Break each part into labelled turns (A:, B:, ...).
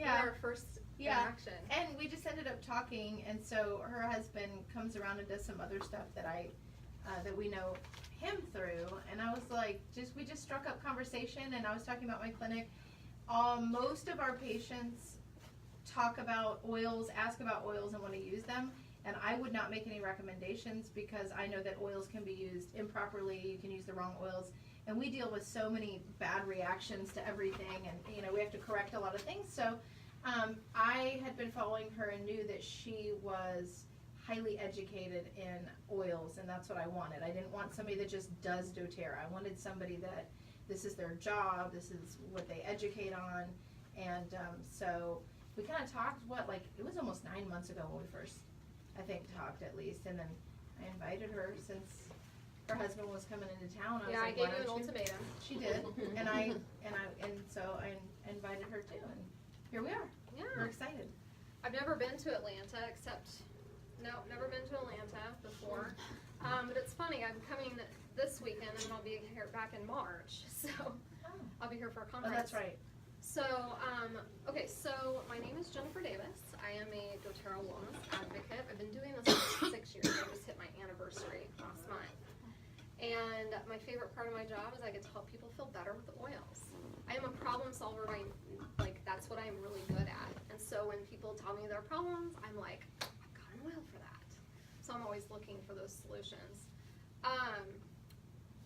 A: our first interaction.
B: And we just ended up talking, and so her husband comes around and does some other stuff that that we know him through, and I was like, we just struck up conversation, and I was talking about my clinic. Most of our patients talk about oils, ask about oils, and want to use them, and I would not make any recommendations because I know that oils can be used improperly. You can use the wrong oils, and we deal with so many bad reactions to everything, and we have to correct a lot of things. So I had been following her and knew that she was highly educated in oils, and that's what I wanted. I didn't want somebody that just does doTERRA. I wanted somebody that this is their job, this is what they educate on, and so we kind of talked, it was almost 9 months ago when we first, I think, talked at least, and then I invited her since her husband was coming into town.
A: I gave you an ultimatum.
B: She did, and so I invited her too, and here we are.
A: Yeah.
B: We're excited.
A: I've never been to Atlanta never been to Atlanta before. But it's funny, I'm coming this weekend and I'll be here back in March. So I'll be here for a conference.
B: Oh, that's right.
A: So, so my name is Jennifer Davis. I am a doTERRA wellness advocate. I've been doing this for 6 years. I just hit my anniversary last month. And my favorite part of my job is I get to help people feel better with the oils. I am a problem solver. That's what I'm really good at. And so when people tell me their problems, I'm like, I've got an oil for that. So I'm always looking for those solutions.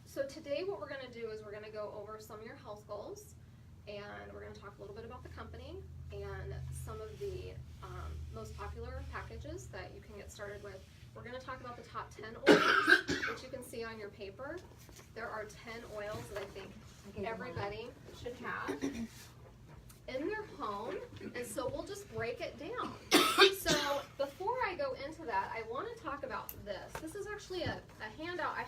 A: So today what we're going to do is we're going to go over some of your health goals, and we're going to talk a little bit about the company and some of the most popular packages that you can get started with. We're going to talk about the top 10 oils, which you can see on your paper. There are 10 oils that I think everybody should have in their home, and so we'll just break it down. So before I go into that, I want to talk about this. This is actually a handout. I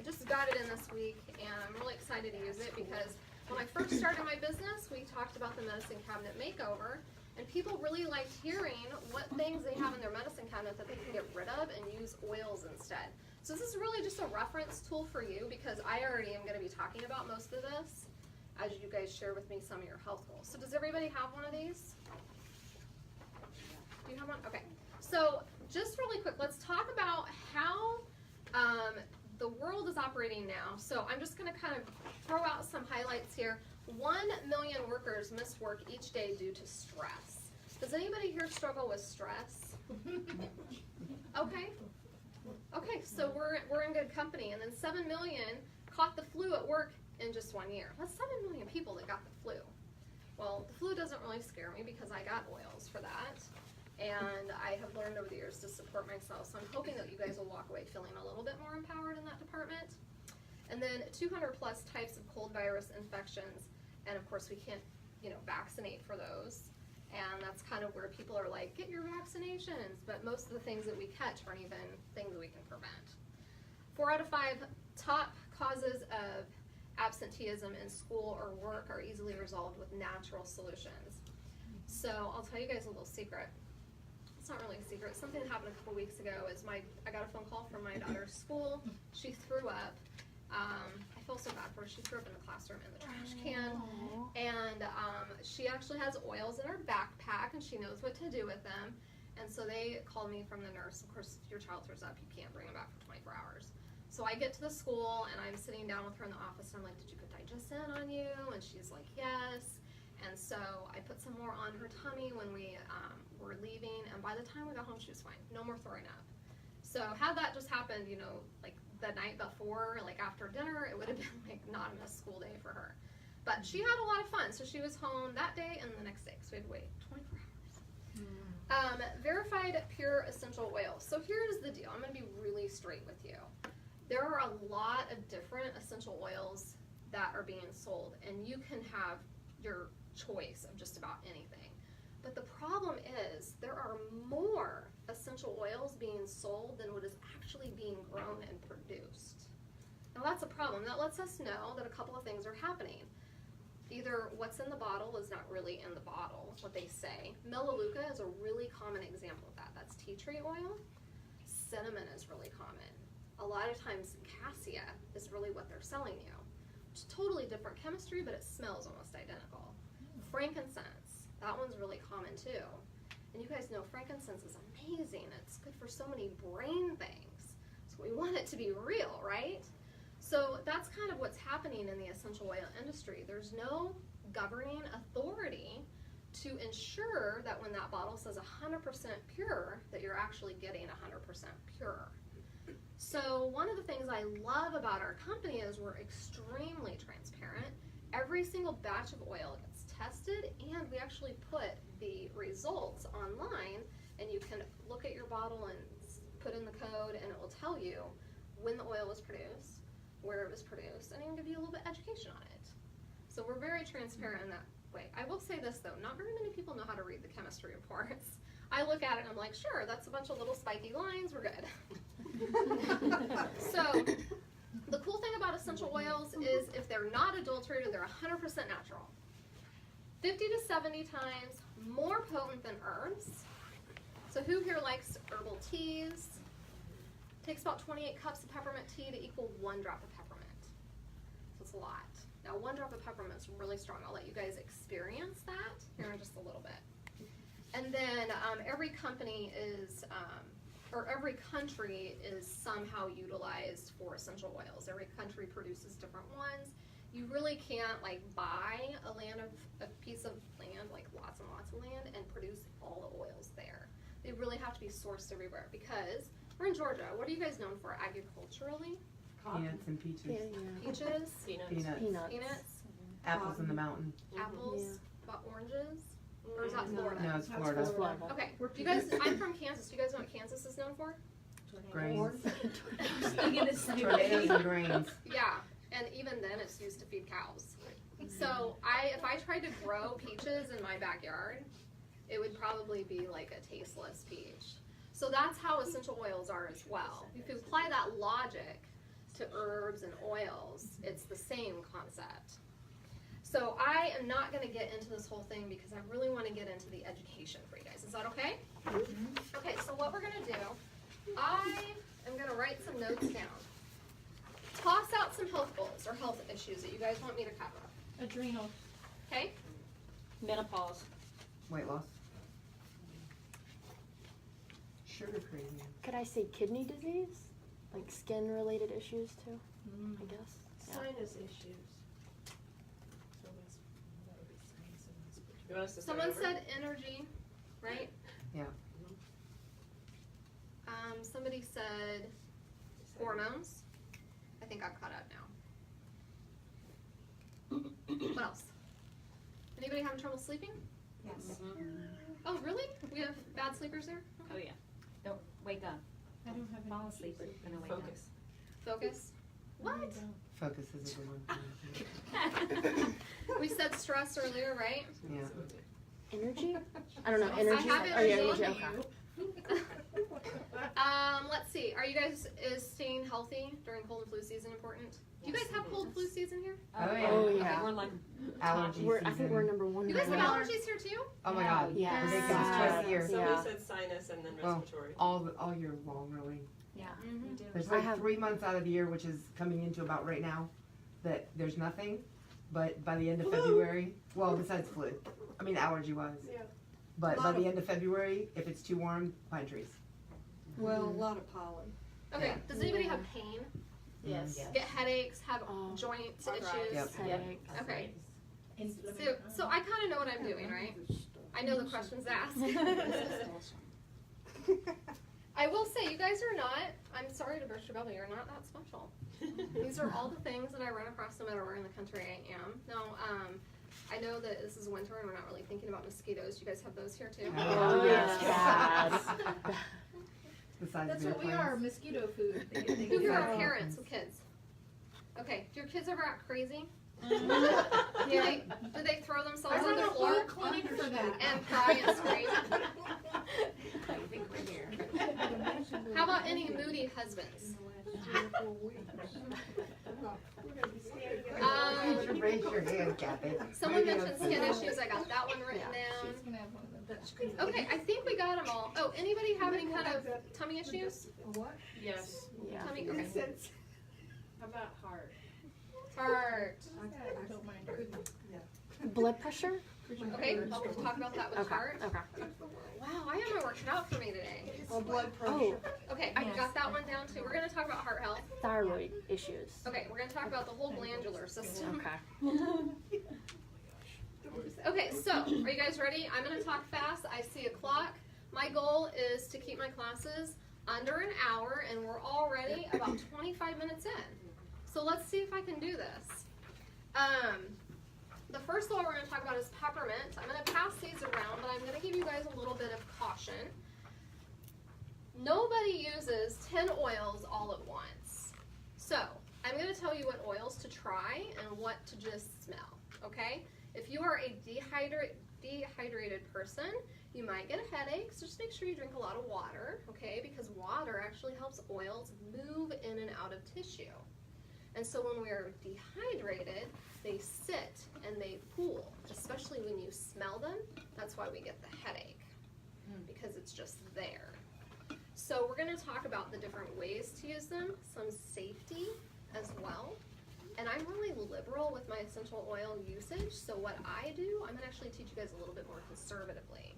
A: just got it in this week, and I'm really excited to use it because when I first started my business, we talked about the medicine cabinet makeover, and people really liked hearing what things they have in their medicine cabinet that they can get rid of and use oils instead. So this is really just a reference tool for you because I already am going to be talking about most of this as you guys share with me some of your health goals. So does everybody have one of these? Do you have one? Okay. So just really quick, let's talk about how the world is operating now. So I'm just going to kind of throw out some highlights here. 1 million workers miss work each day due to stress. Does anybody here struggle with stress? Okay. Okay, so we're in good company. And then 7 million caught the flu at work in just 1 year. That's 7 million people that got the flu. Well, the flu doesn't really scare me because I got oils for that. And I have learned over the years to support myself. So I'm hoping that you guys will walk away feeling a little bit more empowered in that department. And then 200 plus types of cold virus infections. And of course we can't, vaccinate for those. And that's kind of where people are like, get your vaccinations. But most of the things that we catch aren't even things that we can prevent. 4 out of 5 top causes of absenteeism in school or work are easily resolved with natural solutions. So I'll tell you guys a little secret. It's not really a secret. Something that happened a couple weeks ago is I got a phone call from my daughter's school. She threw up. I feel so bad for her. She threw up in the classroom in the trash can. And she actually has oils in her backpack and she knows what to do with them. And so they called me from the nurse. Of course, if your child throws up, you can't bring them back for 24 hours. So I get to the school and I'm sitting down with her in the office and I'm like, did you put Digestin on you? And she's like, yes. And so I put some more on her tummy when we were leaving, and by the time we got home, she was fine. No more throwing up. So had that just happened, like the night before, like after dinner, it would have been like not a school day for her. But she had a lot of fun. So she was home that day and the next day, so we had to wait 24 hours. Verified pure essential oils. So here's the deal. I'm going to be really straight with you. There are a lot of different essential oils that are being sold, and you can have your choice of just about anything. But the problem is there are more essential oils being sold than what is actually being grown and produced. Now that's a problem. That lets us know that a couple of things are happening. Either what's in the bottle is not really in the bottle, what they say. Melaleuca is a really common example of that. That's tea tree oil. Cinnamon is really common. A lot of times cassia is really what they're selling you. It's totally different chemistry, but it smells almost identical. Frankincense, That one's really common too. And you guys know frankincense is amazing. It's good for so many brain things. So we want it to be real, right? So that's kind of what's happening in the essential oil industry. There's no governing authority to ensure that when that bottle says 100% pure, that you're actually getting 100% pure. So one of the things I love about our company is we're extremely transparent. Every single batch of oil gets tested, and we actually put the results online, and you can look at your bottle and put in the code, and it will tell you when the oil was produced, where it was produced, and even give you a little bit of education on it. So we're very transparent in that way. I will say this though, not very many people know how to read the chemistry reports. I look at it and I'm like, sure, that's a bunch of little spiky lines, we're good. So the cool thing about essential oils is if they're not adulterated, they're 100% natural. 50 to 70 times more potent than herbs. So who here likes herbal teas? Takes about 28 cups of peppermint tea to equal 1 drop of peppermint. So it's a lot. Now 1 drop of peppermint is really strong. I'll let you guys experience that here in just a little bit. And then every company is, or every country is somehow utilized for essential oils. Every country produces different ones. You really can't like buy a piece of land, like lots and lots of land, and produce all the oils there. They really have to be sourced everywhere because we're in Georgia. What are you guys known for agriculturally?
C: Peanuts and peaches.
A: Peaches,
C: Peanuts. Apples in the mountain.
A: apples, about oranges. Or is that Florida?
C: No, it's Florida.
A: Okay. Do you guys? I'm from Kansas. Do you guys know what Kansas is known for?
C: Grains.
B: Tornadoes
C: Tornadoes and grains.
A: Yeah, and even then, it's used to feed cows. So if I tried to grow peaches in my backyard, it would probably be like a tasteless peach. So that's how essential oils are as well. If you apply that logic to herbs and oils, it's the same concept. So I am not going to get into this whole thing because I really want to get into the education for you guys. Is that okay? Okay, so what we're going to do, I am going to write some notes down. Toss out some health goals or health issues that you guys want me to cover.
B: Adrenal.
A: Okay?
D: Menopause.
C: Weight loss. Sugar craving.
E: Could I say kidney disease? Like skin related issues too, I guess. Yeah.
F: Sinus issues. So that would be sinus and respiratory.
D: You want us to start
A: Someone
D: over?
A: said energy, right?
C: Yeah.
A: Somebody said hormones. I think I'm caught up now. What else? Anybody having trouble sleeping?
F: Yes.
A: Oh, really? We have bad sleepers there?
D: Oh, yeah. Don't wake up.
B: I don't have any.
D: Fall asleep. We're gonna wake
F: Focus.
A: Focus? What?
C: Focus is a good one.
A: We said stress earlier, right?
C: Yeah.
E: Energy? I don't know.
B: I
E: Energy?
A: have
E: Oh, yeah,
A: energy.
E: energy. Okay.
A: Let's see. Are you guys, is staying healthy during cold and flu season important? Do you guys have cold and flu season here?
C: Oh, yeah.
E: Oh,
D: Okay,
E: yeah.
D: we're like
C: Allergy
E: I think we're
C: season.
E: number 1.
A: You guys have
E: right now.
A: allergies here too?
C: Oh my god.
E: Yes.
C: Ridiculous. Twice a year.
E: Yeah.
F: Somebody said sinus and then
C: Well,
F: respiratory.
C: all year long, really.
A: Mm-hmm.
C: There's
E: I
C: like
E: have-
C: 3 months out of the year, which is coming into about right now, that there's nothing. But by the end of February, well, besides flu, I mean allergy-wise.
F: Yeah.
C: But by the end of February, if it's too warm, pine trees.
G: Well, a lot of pollen.
A: Okay,
C: Yeah.
A: does anybody have pain?
D: Yes.
A: Get headaches, have
E: Oh.
A: joint
D: Arthritis.
A: issues?
C: Yep.
E: Headaches.
A: Okay,
B: Inflammation.
A: so I kind of know what I'm doing, right? I know the questions asked. I will say, you guys are not, I'm sorry to burst your bubble, you're not that special. These are all the things that I run across no matter where in the country I am. Now, I know that this is winter and we're not really thinking about mosquitoes. Do you guys have those here too?
E: Oh, yes. Bad.
C: Besides
B: That's
C: beer
B: what we
C: plants.
B: are, mosquito food.
A: Who here are
C: Yeah.
A: parents with kids? Okay, do your kids ever act crazy?
B: Mm-hmm.
A: Do they throw themselves
B: I
A: on
B: run
A: the
B: a
A: floor
B: whole clinic for that.
A: and cry and scream?
D: I think we're here.
A: How about any moody husbands?
C: Raise your hand, Kathy.
A: Someone
C: Radio
A: mentioned skin
C: says-
A: issues. I got that one written down.
B: She's gonna have one of them.
A: Okay, I think we got them all. Oh, anybody have any kind of tummy issues?
G: What?
D: Yes.
E: Yeah.
A: Tummy, okay.
F: How about heart?
A: Heart.
B: I don't mind her.
E: Blood pressure?
A: Okay, I'll talk about that with
E: Okay.
A: heart.
E: Okay.
A: Wow, I have my work cut out for me today.
G: Or blood
E: Oh,
G: pressure.
A: Okay, I got that one down too. We're gonna talk about heart health.
E: thyroid issues.
A: Okay, we're gonna talk about the whole glandular system.
E: Okay.
A: Okay, so are you guys ready? I'm gonna talk fast. I see a clock. My goal is to keep my classes under an hour, and we're already about 25 minutes in. So let's see if I can do this. The first oil we're gonna talk about is peppermint. I'm gonna pass these around, but I'm gonna give you guys a little bit of caution. Nobody uses 10 oils all at once. So I'm gonna tell you what oils to try and what to just smell, okay? If you are a dehydrated person, you might get a headache, so just make sure you drink a lot of water, okay? Because water actually helps oils move in and out of tissue. And so when we're dehydrated, they sit and they pool, especially when you smell them. That's why we get the headache, because it's just there. So we're gonna talk about the different ways to use them, some safety as well. And I'm really liberal with my essential oil usage, so what I do, I'm gonna actually teach you guys a little bit more conservatively.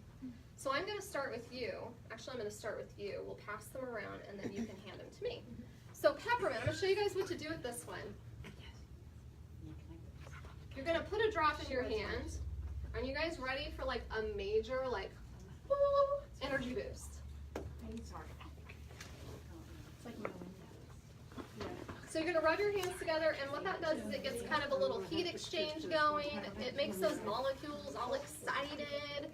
A: So I'm gonna start with you. Actually, I'm gonna start with you. We'll pass them around and then you can hand them to me. So peppermint, I'm gonna show you guys what to do with this one. You're gonna put a drop in your hand. Are you guys ready for like a major like woo, energy boost? So you're gonna rub your hands together, and what that does is it gets kind of a little heat exchange going. It makes those molecules all excited.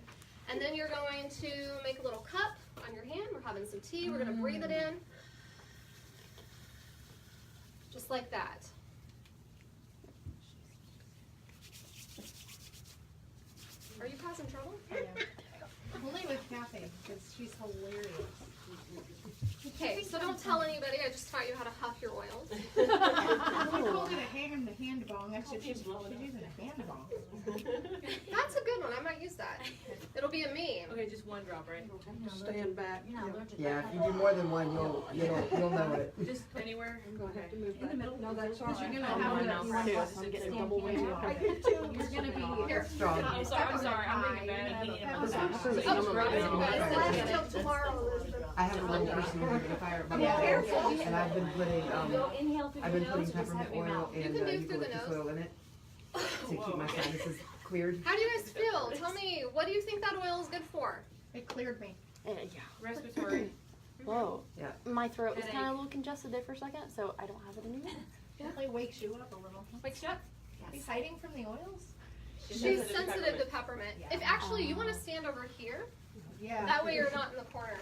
A: And then you're going to make a little cup on your hand. We're having some tea. We're gonna breathe it in. Just like that. Are you causing trouble?
B: Only with Kathy, because she's hilarious.
A: Okay, so don't tell anybody. I just taught you how to huff your oils.
B: We called it a hand bong. I said she's using a hand bong.
A: That's a good one. I might use that. It'll be a meme.
F: Okay, just one drop, right?
G: Stand back.
C: Yeah, if you do more than one, you'll know it.
F: Just anywhere? Okay.
G: In the middle. No, that's all
B: Because
G: right.
B: you're gonna have
F: no,
B: to.
E: I'm getting double weighted.
G: I did too.
B: You're gonna be
A: Here.
C: Strong.
F: I'm sorry, I'm being bad. I can't eat
B: Oh,
F: my
B: sorry.
A: Oh,
G: Last
A: guys,
G: till tomorrow, Elizabeth.
C: I have a little personal humidifier by my
B: Yeah.
C: house, and I've been putting
D: Inhale through
C: I've
D: your
C: been
D: nose
C: putting
D: or just
C: peppermint
D: have your
C: oil
D: mouth?
C: and
A: You can do through the
C: eucalyptus
A: nose.
C: oil in it to keep my sinuses cleared.
A: How do you guys feel? Tell me, what do you think that oil is good for?
B: It cleared me.
E: Yeah.
F: Respiratory.
E: Whoa.
C: Yeah.
E: My throat was
F: Headache.
E: kind of a little congested there for a second, so I don't have it anymore.
B: Definitely wakes you up a little.
A: Wakes you up?
B: She's hiding from the oils?
A: She's sensitive to peppermint. If actually you want to stand over here,
B: Yeah.
A: that way you're not in the corner.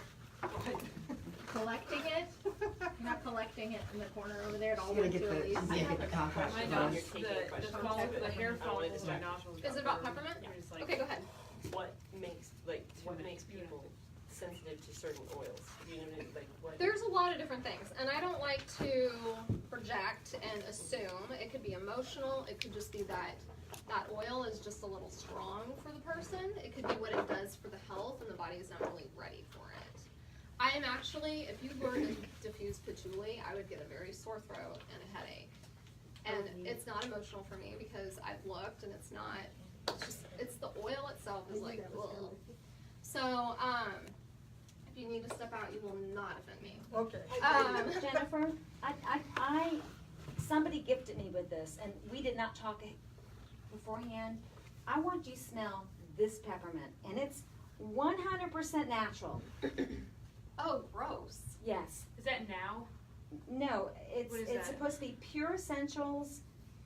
B: Collecting it? You're not collecting it in the corner over there. It all
C: She's gonna
B: went
C: get
B: to Elise.
C: the contract
F: My
C: done.
F: nose, the hair follicles in my nostrils.
A: Is it about peppermint?
F: It's like-
A: Okay, go ahead.
H: What makes people sensitive to certain oils? You know, like what?
A: There's a lot of different things, and I don't like to project and assume. It could be emotional. It could just be that oil is just a little strong for the person. It could be what it does for the health, and the body is not really ready for it. I am actually, if you were to diffuse patchouli, I would get a very sore throat and a headache. And it's not emotional for me because I've looked and it's not, it's the oil itself is like, ugh. So, if you need to step out, you will not offend me.
G: Okay.
D: Jennifer, somebody gifted me with this, and we did not talk beforehand. I want you to smell this peppermint, and it's 100% natural.
A: Oh, gross.
D: Yes.
F: Is that now?
D: No,
F: What is
D: it's
F: that?
D: supposed to be pure essentials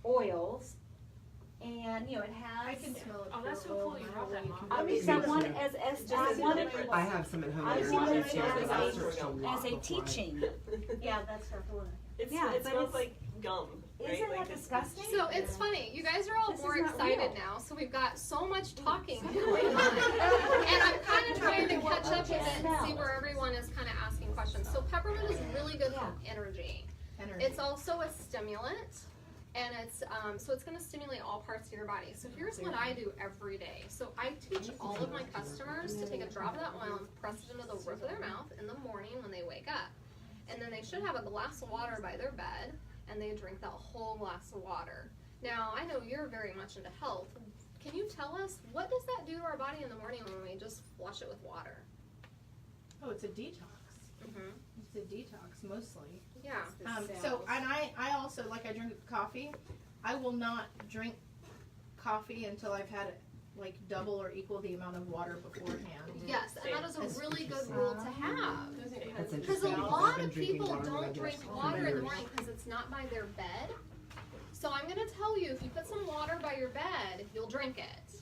D: oils, and it
B: I
D: has.
B: can smell it.
F: Oh, that's so
B: for a
F: cool
B: while.
F: you brought that, Mom.
D: I
C: It's
D: wanted
C: different.
D: I wanted
C: I have some at home.
D: I
C: that
D: wanted
C: it's
D: it as
C: I've
D: a-
C: searched a lot
D: as a
C: before I-
D: teaching.
G: Yeah, that's not the one.
D: Yeah,
H: It
D: but
H: smells
D: it's-
H: like gum, right?
D: Isn't
H: Like
D: that
H: this-
D: disgusting?
A: So it's funny, you guys are all
D: This is
A: more
D: not
A: excited
D: real.
A: now, so we've got so much talking going on. And I'm kind of trying to catch up with it and see where everyone is kind of asking questions. So peppermint is really good for energy.
B: Energy.
A: It's also a stimulant, and it's so it's going to stimulate all parts of your body. So here's what I do every day. So I teach all of my customers to take a drop of that oil and press it into the roof of their mouth in the morning when they wake up. And then they should have a glass of water by their bed, and they drink that whole glass of water. Now, I know you're very much into health. can you tell us what does that do to our body in the morning when we just flush it with water?
B: Oh, it's a detox.
A: Mm-hmm.
B: It's a detox mostly.
A: Yeah.
B: So, and I also, like, I drink coffee. I will not drink coffee until I've had like double or equal the amount of water beforehand.
A: Yes, and that is a really good rule to have.
C: That's
A: Because a
C: interesting.
A: lot
C: I've been
A: of
C: drinking
A: people
C: water
A: don't
C: regular
A: drink
C: for
A: water in the
C: years.
A: morning because it's not by their bed. So I'm going to tell you, if you put some water by your bed, you'll drink it.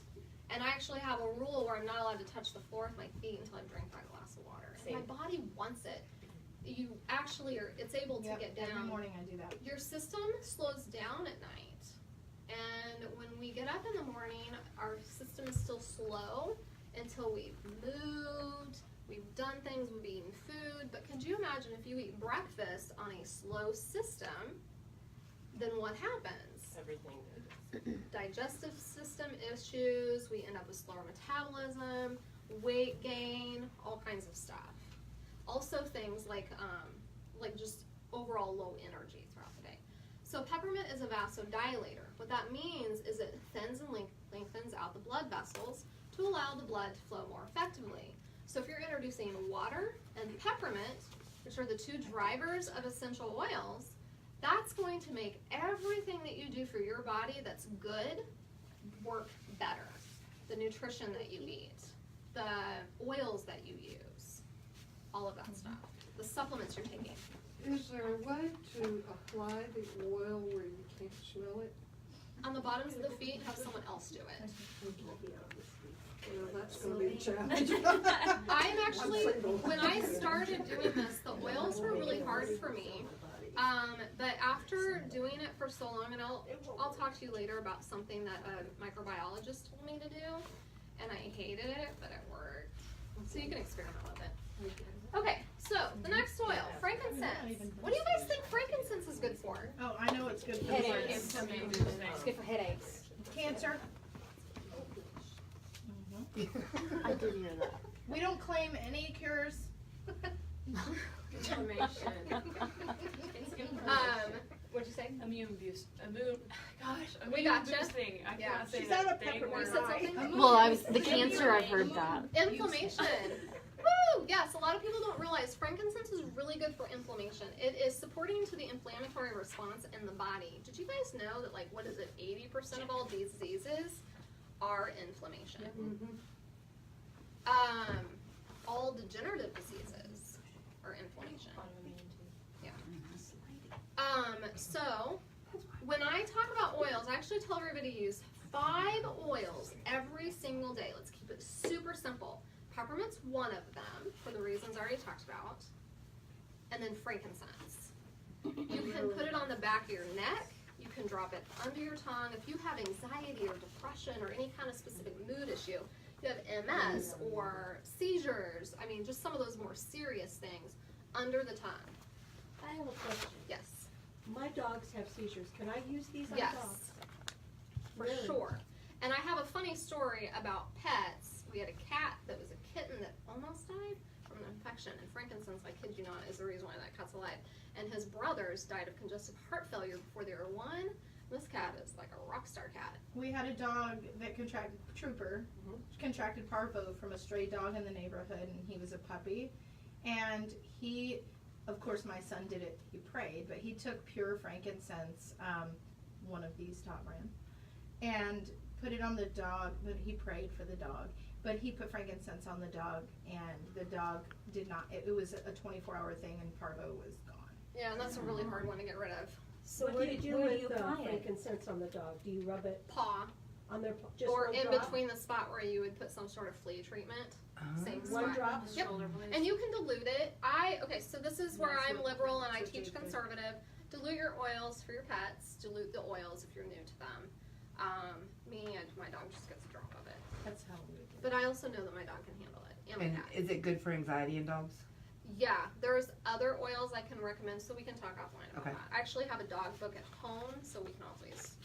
A: And I actually have a rule where I'm not allowed to touch the floor with my feet until I've drank my glass of water. And my body wants it. You actually are, it's able to
B: Yep,
A: get
B: every
A: down.
B: morning I do that.
A: Your system slows down at night. And when we get up in the morning, our system is still slow until we've moved, we've done things, we've eaten food. But could you imagine if you eat breakfast on a slow system, then what happens?
H: Everything.
A: Digestive system issues, we end up with slower metabolism, weight gain, all kinds of stuff. Also things like just overall low energy throughout the day. So peppermint is a vasodilator. What that means is it thins and lengthens out the blood vessels to allow the blood to flow more effectively. So if you're introducing water and peppermint, which are the two drivers of essential oils, that's going to make everything that you do for your body that's good work better. The nutrition that you eat, the oils that you use, all of that stuff. The supplements you're taking.
I: Is there a way to apply the oil where you can't smell it?
A: On the bottoms of the feet, have someone else do it.
I: Well, that's gonna be a challenge.
A: I'm actually, when I started doing this, the oils were really hard for me. But after doing it for so long, and I'll talk to you later about something that a microbiologist told me to do, and I hated it, but it worked. So you can experiment with it. Okay, so the next oil, frankincense. What do you guys think frankincense is good for?
B: Oh, I know it's good for
D: Headaches.
B: headaches.
D: It's good for headaches.
B: Cancer.
E: I did hear that.
B: We don't claim any cures.
H: Inflammation.
A: What'd you say?
F: Immune boost. Immune
A: We gotcha.
F: boosting. I
A: Yeah.
F: can't say
G: She's
F: that
G: out of
F: thing
G: peppermint.
A: You
F: word.
A: said something?
E: Well, the cancer, I've heard that.
A: Inflammation. Woo! Yes, a lot of people don't realize frankincense is really good for inflammation. It is supporting to the inflammatory response in the body. Did you guys know that 80% of all diseases are inflammation? All degenerative diseases are inflammation. Yeah. So when I talk about oils, I actually tell everybody to use 5 oils every single day. Let's keep it super simple. Peppermint's one of them, for the reasons I already talked about. And then frankincense. You can put it on the back of your neck. You can drop it under your tongue. If you have anxiety or depression or any kind of specific mood issue, you have MS or seizures, I mean, just some of those more serious things, under the tongue.
G: I have a question.
A: Yes.
G: My dogs have seizures. Can I use these on
A: Yes.
G: dogs?
A: For
G: Really?
A: sure. And I have a funny story about pets. We had a cat that was a kitten that almost died from an infection, and frankincense, I kid you not, is the reason why that cat's alive. And his brothers died of congestive heart failure before they were 1. This cat is like a rock star cat.
B: We had a dog that contracted parvo from a stray dog in the neighborhood, and he was a puppy. And he, of course, my son did it. He prayed, but he took pure frankincense, one of these top brand, and put it on the dog. But he prayed for the dog. But he put frankincense on the dog, and the dog did not. It was a 24-hour thing, and parvo was gone.
A: Yeah, and that's a really hard one to get rid of.
D: So
G: What do you do
D: where
G: with
D: you apply it?
G: frankincense on the dog? Do you rub it
A: Paw,
G: on their just
A: or
G: one
A: in
G: drop?
A: between the spot where you would put some sort of flea treatment. Same
G: One
A: spot.
G: drop?
A: Yep. And you can dilute it. Okay, so this is where I'm liberal and I teach conservative. Dilute your oils for your pets. Dilute the oils if you're new to them. My dog just gets a drop of it.
B: That's how we do it.
A: But I also know that my dog can handle it. And my
C: And
A: cat.
C: is it good for anxiety in dogs?
A: Yeah, there's other oils I can recommend, so we can talk offline about
C: Okay.
A: that. I actually have a dog book at home, so we can always.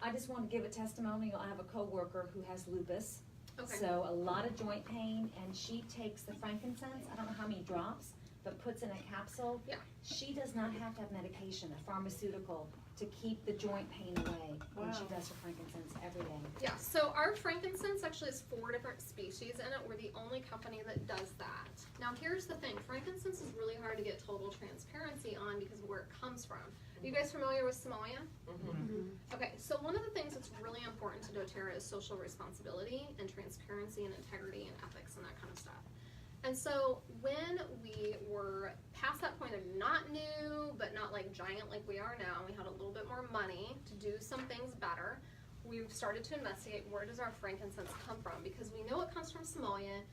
D: I just want to give a testimonial. I have a coworker who has lupus.
A: Okay.
D: So a lot of joint pain, and she takes the frankincense, I don't know how many drops, but puts in a capsule.
A: Yeah.
D: She does not have to have medication, a pharmaceutical to keep the joint pain away when she
B: Wow.
D: does her frankincense every day.
A: Yeah, so our frankincense actually has 4 different species in it. We're the only company that does that. Now here's the thing, frankincense is really hard to get total transparency on because of where it comes from. Are you guys familiar with Somalia? Okay, so one of the things that's really important to doTERRA is social responsibility and transparency and integrity and ethics and that kind of stuff. And so when we were past that point of not new, but not like giant like we are now, we had a little bit more money to do some things better, we've started to investigate where does our frankincense come from, because we know it comes from Somalia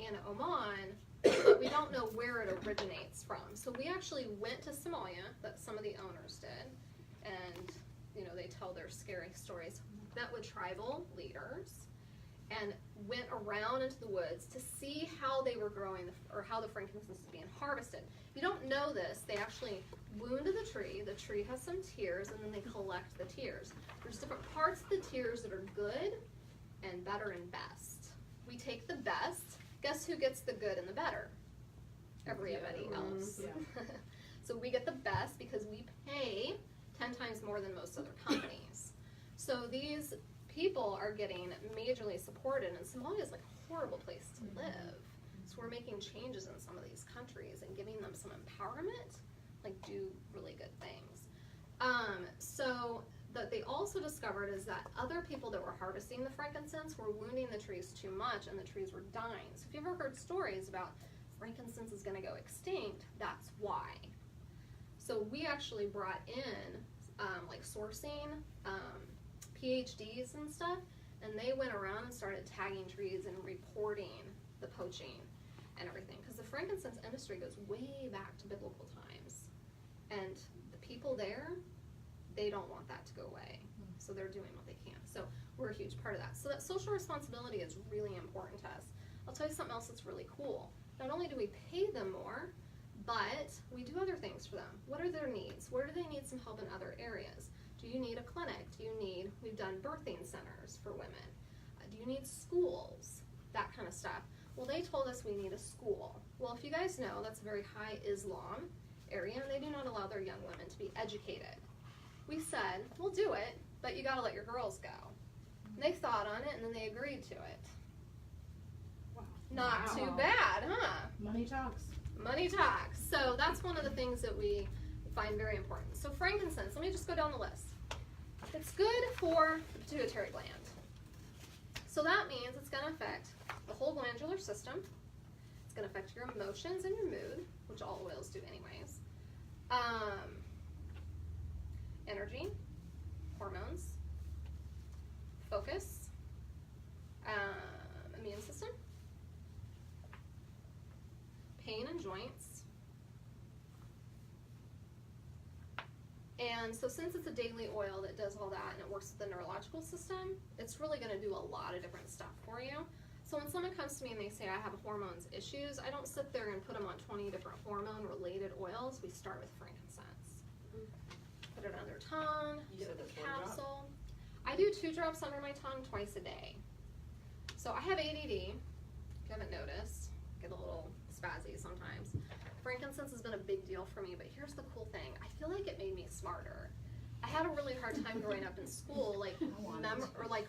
A: and Oman, but we don't know where it originates from. So we actually went to Somalia, that some of the owners did, and you know, they tell their scary stories, met with tribal leaders, and went around into the woods to see how they were growing, or how the frankincense was being harvested. If you don't know this, they actually wound the tree has some tears, and then they collect the tears. There's different parts of the tears that are good and better and best. We take the best. Guess who gets the good and the better? Everybody else. So we get the best because we pay 10 times more than most other companies. So these people are getting majorly supported, and Somalia is like a horrible place to live. So we're making changes in some of these countries and giving them some empowerment, like do really good things. So that they also discovered is that other people that were harvesting the frankincense were wounding the trees too much, and the trees were dying. So if you've ever heard stories about frankincense is going to go extinct, that's why. So we actually brought in like sourcing PhDs and stuff, and they went around and started tagging trees and reporting the poaching and everything, because the frankincense industry goes way back to biblical times, and the people there, they don't want that to go away, so they're doing what they can. So we're a huge part of that. So that social responsibility is really important to us. I'll tell you something else that's really cool. Not only do we pay them more, but we do other things for them. What are their needs? Where do they need some help in other areas? Do you need a clinic? We've done birthing centers for women. Do you need schools? That kind of stuff. Well, they told us we need a school. Well, if you guys know, that's a very high Islam area, and they do not allow their young women to be educated. We said, we'll do it, but you gotta let your girls go. And they thought on it, and then they agreed to it. Not too bad, huh?
B: Money talks.
A: Money talks. So that's one of the things that we find very important. So frankincense, let me just go down the list. It's good for the pituitary gland. So that means it's going to affect the whole glandular system. It's going to affect your emotions and your mood, which all oils do anyways. Energy, hormones, focus, immune system, pain and joints. And so since it's a daily oil that does all that and it works with the neurological system, it's really going to do a lot of different stuff for you. So when someone comes to me and they say I have hormones issues, I don't sit there and put them on 20 different hormone related oils. We start with frankincense. Put it on their tongue,
H: You
A: do
H: said
A: a
H: that's 1 drop?
A: capsule. I do 2 drops under my tongue twice a day. So I have ADD, if you haven't noticed, get a little spazzy sometimes. Frankincense has been a big deal for me, but here's the cool thing. I feel like it made me smarter. I had a really hard time growing up in school, like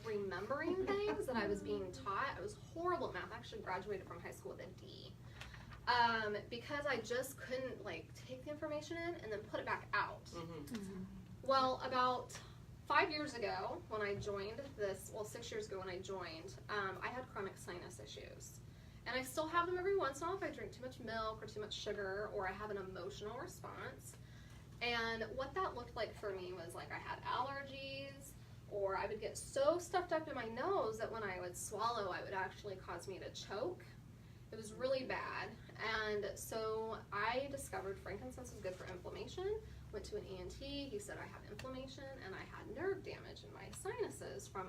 A: remembering things that I was being taught. I was horrible at math. I actually graduated from high school with a D. Because I just couldn't like take the information in and then put it back out. Well, about 5 years ago when I joined this, well 6 years ago when I joined, I had chronic sinus issues. And I still have them every once in a while if I drink too much milk or too much sugar or I have an emotional response. And what that looked like for me was like I had allergies, or I would get so stuffed up in my nose that when I would swallow, it would actually cause me to choke. It was really bad. And so I discovered frankincense was good for inflammation. Went to an ENT, he said I have inflammation and I had nerve damage in my sinuses from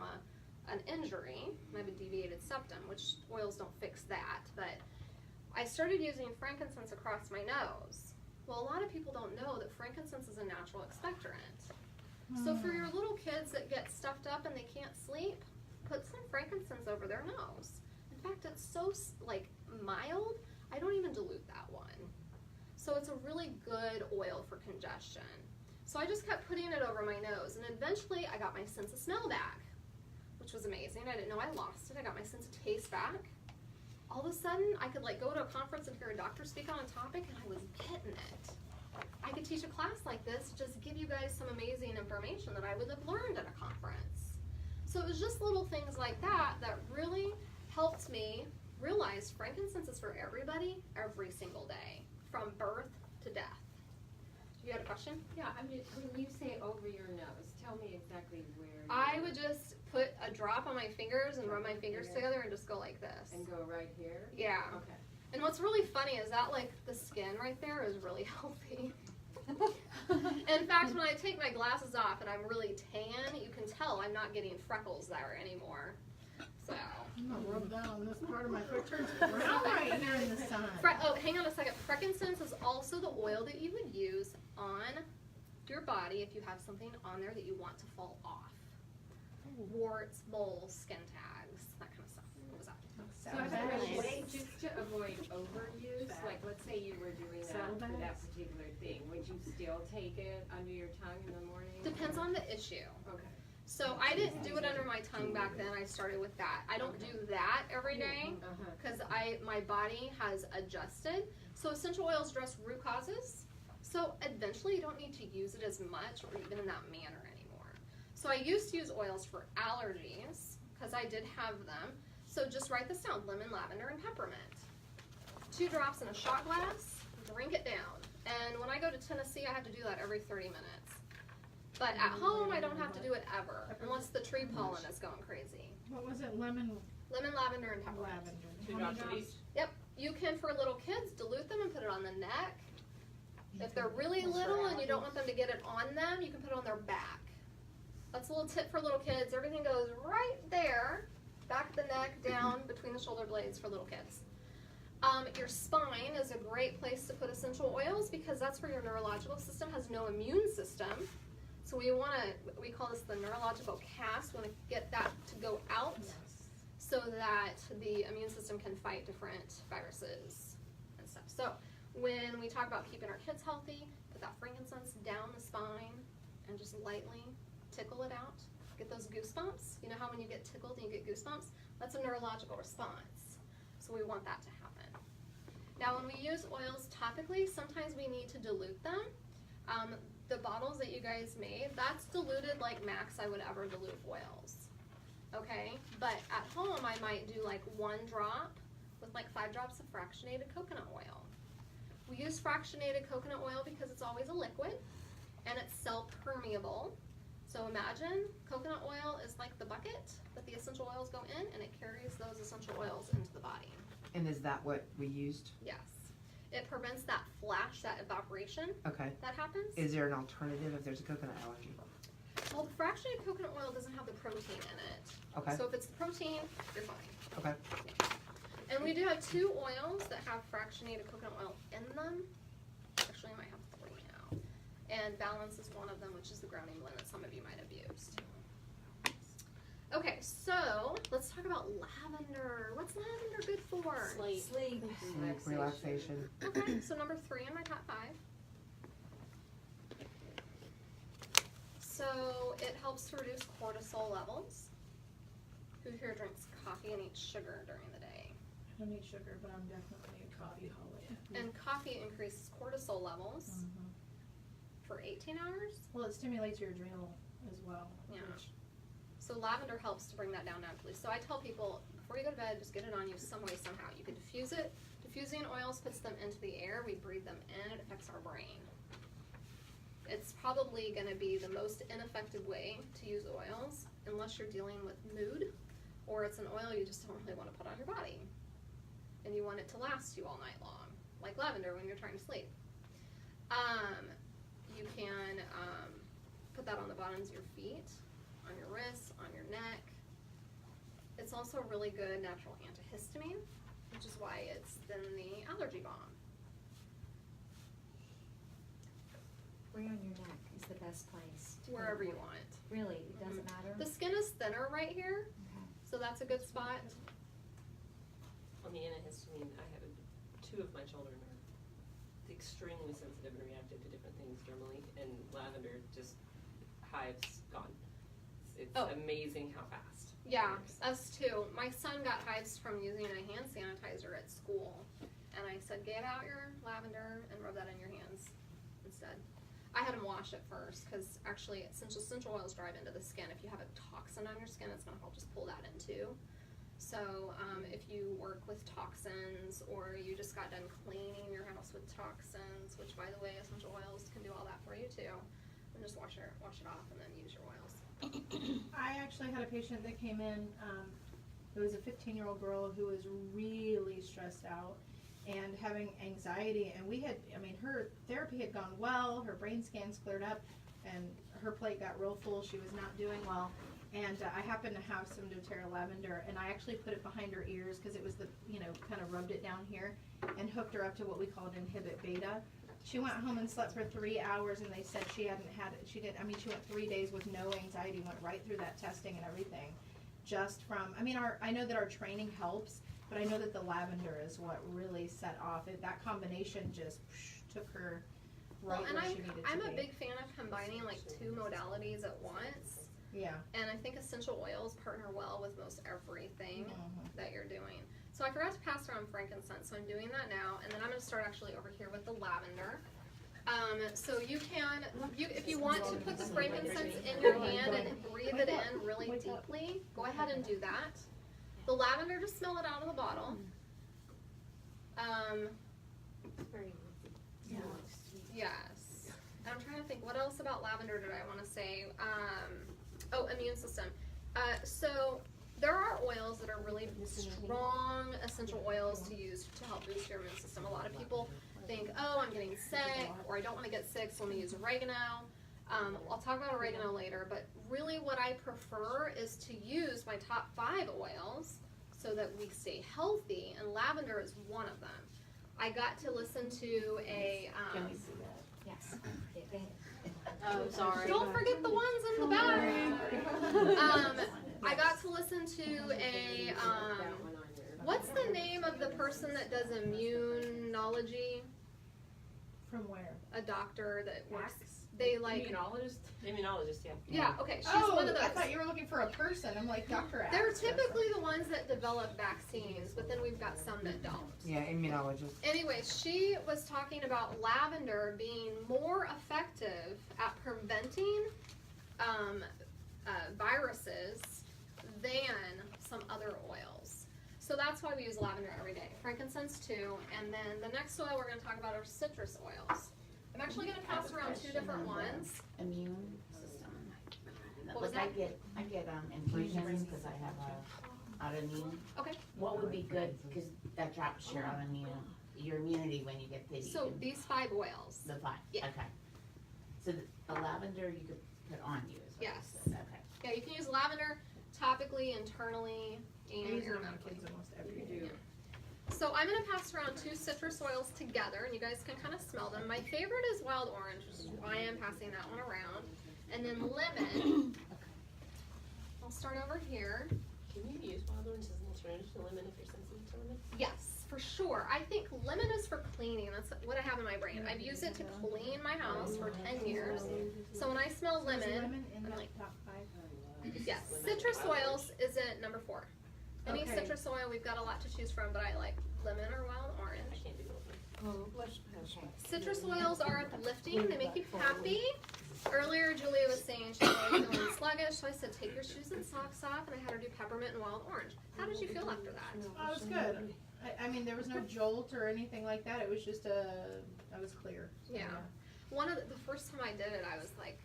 A: an injury. I have a deviated septum, which oils don't fix that, but I started using frankincense across my nose. Well, a lot of people don't know that frankincense is a natural expectorant. So for your little kids that get stuffed up and they can't sleep, put some frankincense over their nose. In fact, it's so like mild, I don't even dilute that one. So it's a really good oil for congestion. So I just kept putting it over my nose, and eventually I got my sense of smell back, which was amazing. I didn't know I lost it. I got my sense of taste back. All of a sudden, I could like go to a conference and hear a doctor speak on a topic, and I was getting it. I could teach a class like this, just give you guys some amazing information that I would have learned at a conference. So it was just little things like that that really helped me realize frankincense is for everybody every single day, from birth to death. You had a question?
J: Yeah, I mean, when you say over your nose, tell me exactly where.
A: I would just put a drop on my fingers and rub my fingers together and just go like this.
J: And go right here?
A: Yeah.
J: Okay.
A: And what's really funny is that like the skin right there is really healthy. In fact, when I take my glasses off and I'm really tan, you can tell I'm not getting freckles there anymore. So.
B: I'm gonna rub that on this part of my foot. Turns brown right here in the sun.
A: Oh, hang on a second. Frankincense is also the oil that you would use on your body if you have something on there that you want to fall off. Warts, moles, skin tags, that kind of stuff. What was that?
J: So I have a way just to avoid overuse, like let's say you were doing that for that particular thing, would you still take it under your tongue in the morning?
A: Depends on the issue.
J: Okay.
A: So I didn't do it under my tongue back then. I started with that. I don't do that every day because my body has adjusted. So essential oils address root causes. So eventually you don't need to use it as much or even in that manner anymore. So I used to use oils for allergies because I did have them. So just write this down: lemon, lavender, and peppermint. 2 drops in a shot glass. Drink it down. And when I go to Tennessee, I have to do that every 30 minutes. But at home, I don't have to do it ever, unless the tree pollen is going crazy.
B: What was it? Lemon,
A: lavender, and peppermint.
B: lavender.
H: 2 drops of each.
A: Yep. You can, for little kids, dilute them and put it on the neck. If they're really little and you don't want them to get it on them, you can put it on their back. That's a little tip for little kids. Everything goes right there, back of the neck, down between the shoulder blades for little kids. Your spine is a great place to put essential oils because that's where your neurological system has no immune system. So we call this the neurological cast. We want to get that to go out so that the immune system can fight different viruses and stuff. So when we talk about keeping our kids healthy, put that frankincense down the spine and just lightly tickle it out. Get those goosebumps. You know how when you get tickled and you get goosebumps? That's a neurological response. So we want that to happen. Now when we use oils topically, sometimes we need to dilute them. The bottles that you guys made, that's diluted like max I would ever dilute oils. Okay? But at home, I might do like 1 drop with like 5 drops of fractionated coconut oil. We use fractionated coconut oil because it's always a liquid and it's cell permeable. So imagine coconut oil is like the bucket that the essential oils go in, and it carries those essential oils into the body.
C: And is that what we used?
A: Yes. It prevents that flash, that evaporation
C: Okay.
A: that happens.
C: Is there an alternative if there's a coconut allergy?
A: Well, the fractionated coconut oil doesn't have the protein in it.
C: Okay.
A: So if it's the protein, you're fine.
C: Okay.
A: And we do have 2 oils that have fractionated coconut oil in them. Actually, I might have 3 now. And Balance is one of them, which is the grounding blend that some of you might have used. Okay, so let's talk about lavender. What's lavender good for?
E: Sleep.
D: Sleep.
C: Relaxation.
A: Okay, so number 3 in my top 5. So it helps to reduce cortisol levels. Who here drinks coffee and eats sugar during the day?
B: I don't eat sugar, but I'm definitely a coffee holic.
A: And coffee increases cortisol levels for 18 hours.
B: Well, it stimulates your adrenal as well.
A: Yeah.
B: which-
A: So lavender helps to bring that down naturally. So I tell people, before you go to bed, just get it on you some way, somehow. You can diffuse it. Diffusing oils puts them into the air. We breathe them in. It affects our brain. It's probably going to be the most ineffective way to use oils unless you're dealing with mood or it's an oil you just don't really want to put on your body. And you want it to last you all night long, like lavender when you're trying to sleep. You can put that on the bottoms of your feet, on your wrists, on your neck. It's also a really good natural antihistamine, which is why it's in the allergy balm.
D: Where on your neck is the best place? to put
A: Wherever
D: it?
A: you want.
D: Really, it doesn't matter?
A: The skin is thinner right here,
D: Okay.
A: so that's a good spot.
H: On the antihistamine, I have 2 of my children are extremely sensitive and reactive to different things dermally, and lavender just hives gone. It's
A: Oh.
H: amazing how fast.
A: Yeah,
H: it works.
A: us too. My son got hives from using a hand sanitizer at school, and I said, get out your lavender and rub that in your hands instead. I had him wash it first, because actually essential oils drive into the skin. If you have a toxin on your skin, it's going to help just pull that in too. So if you work with toxins, or you just got done cleaning your house with toxins, which by the way, essential oils can do all that for you too, and just wash it off and then use your oils.
B: I actually had a patient that came in, it was a 15-year-old girl who was really stressed out and having anxiety, and her therapy had gone well, her brain scans cleared up, and her plate got real full, she was not doing well, and I happened to have some doTERRA lavender, and I actually put it behind her ears, because it was kind of rubbed it down here, and hooked her up to what we called inhibit beta. She went home and slept for 3 hours, and they said she hadn't had it. She went 3 days with no anxiety, went right through that testing and everything. Just from, I know that our training helps, but I know that the lavender is what really set off it. That combination just took her right
A: Well, and
B: where she needed to be.
A: I'm a big fan of combining like 2 modalities at once.
B: Yeah.
A: And I think essential oils partner well with most everything
B: Mhm.
A: that you're doing. So I forgot to pass around frankincense, so I'm doing that now, and then I'm going to start actually over here with the lavender. So you can, if you want to put the frankincense in your hand and breathe it in really deeply, go ahead and do that. The lavender, just smell it out of the bottle. Yes. And I'm trying to think, what else about lavender did I want to say? Immune system. So there are oils that are really strong essential oils to use to help boost your immune system. A lot of people think, oh, I'm getting sick, or I don't want to get sick, so let me use oregano. I'll talk about oregano later, but really what I prefer is to use my top 5 oils so that we stay healthy, and lavender is one of them. I got to listen to a...
D: Can we see that? Yes. Yeah, go ahead.
E: Oh, sorry.
A: Don't forget the ones in the back. I got to listen to a, what's the name of the person that does immunology?
B: From where?
A: A doctor that works, they like,
H: Immunologist, yeah.
A: yeah, okay, she's
B: Oh,
A: one of those.
B: I thought you were looking for a person. I'm like, Dr. Axe.
A: They're typically the ones that develop vaccines, but then we've got some that don't.
C: Yeah, immunologist.
A: Anyway, she was talking about lavender being more effective at preventing viruses than some other oils. So that's why we use lavender every day. Frankincense too, and then the next oil we're going to talk about are citrus oils. I'm actually going to pass around 2 different ones.
K: Immune system.
A: What was
K: Like
A: that?
K: I get infusions because I have a autoimmune.
A: Okay.
K: What would be good, because that drops your autoimmune, your immunity when you get the.
A: So these 5 oils.
K: The 5,
A: Yeah.
K: okay. So the lavender you could put on you is what you
A: Yes.
K: said, okay.
A: Yeah, you can use lavender topically, internally,
B: I
A: and
B: use it on my
A: aromatically.
B: kids almost every day.
A: So I'm going to pass around 2 citrus oils together, and you guys can kind of smell them. My favorite is wild orange, which is why I'm passing that one around. And then lemon. I'll start over here.
H: Can you use wild orange as an alternative to lemon if you're sensitive to lemon?
A: Yes, for sure. I think lemon is for cleaning. That's what I have in my brain. I've used it to clean my house for 10 years. So when I smell
B: Is
A: lemon,
B: lemon in
A: I'm
B: the
A: like,
B: top 5?
A: yes.
H: Lemon,
A: Citrus
H: wild
A: oils is at number 4. Any
B: Okay.
A: citrus oil, we've got a lot to choose from, but I like lemon or wild
H: I
A: orange.
H: can't do lemon.
D: Okay.
A: Citrus oils are uplifting. They make you happy. Earlier, Julia was saying she was feeling sluggish, so I said, take your shoes and socks off, and I had her do peppermint and wild orange. How did you feel after that?
B: Oh, it was good. I mean, there was no jolt or anything like that. It was just I was clear. So,
A: Yeah. The first time I did it, I was like,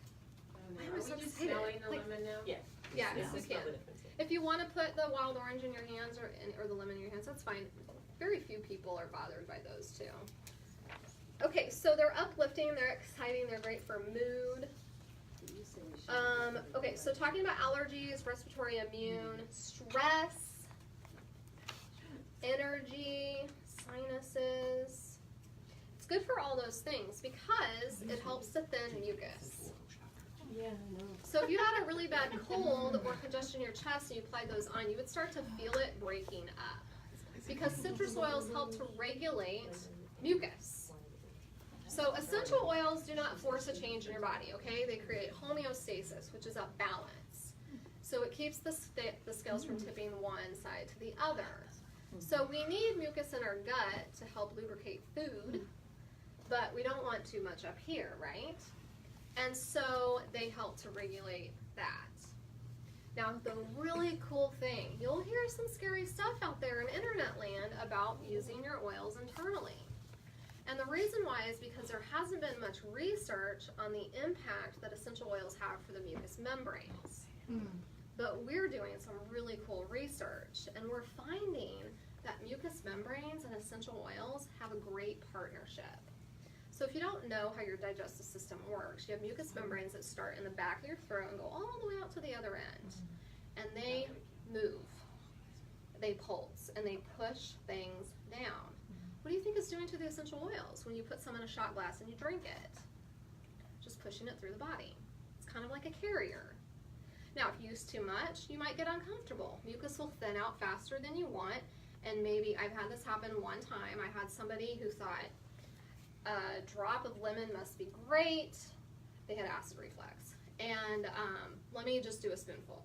J: Are
A: I was
J: we
A: so
J: just
A: excited.
J: smelling the
A: Like,
J: lemon now?
H: Yeah.
A: yeah,
H: This
A: you
H: is not
A: can.
H: the difference, yeah.
A: If you want to put the wild orange in your hands or the lemon in your hands, that's fine. Very few people are bothered by those two. Okay, so they're uplifting, they're exciting, they're great for mood. Okay, so talking about allergies, respiratory, immune, stress, energy, sinuses. It's good for all those things because it helps to thin mucus.
E: Yeah, I know.
A: So if you had a really bad cold or congestion in your chest and you applied those on, you would start to feel it breaking up. Because citrus oils help to regulate mucus. So essential oils do not force a change in your body, okay? They create homeostasis, which is a balance. So it keeps the scales from tipping one side to the other. So we need mucus in our gut to help lubricate food, but we don't want too much up here, right? And so they help to regulate that. Now, the really cool thing, you'll hear some scary stuff out there in internet land about using your oils internally. And the reason why is because there hasn't been much research on the impact that essential oils have for the mucous membranes. But we're doing some really cool research, and we're finding that mucous membranes and essential oils have a great partnership. So if you don't know how your digestive system works, you have mucous membranes that start in the back of your throat and go all the way out to the other end. And they move, they pulse, and they push things down. What do you think it's doing to the essential oils when you put some in a shot glass and you drink it? Just pushing it through the body. It's kind of like a carrier. Now, if you use too much, you might get uncomfortable. Mucus will thin out faster than you want, and maybe I've had this happen one time. I had somebody who thought a drop of lemon must be great. They had acid reflux. And let me just do a spoonful.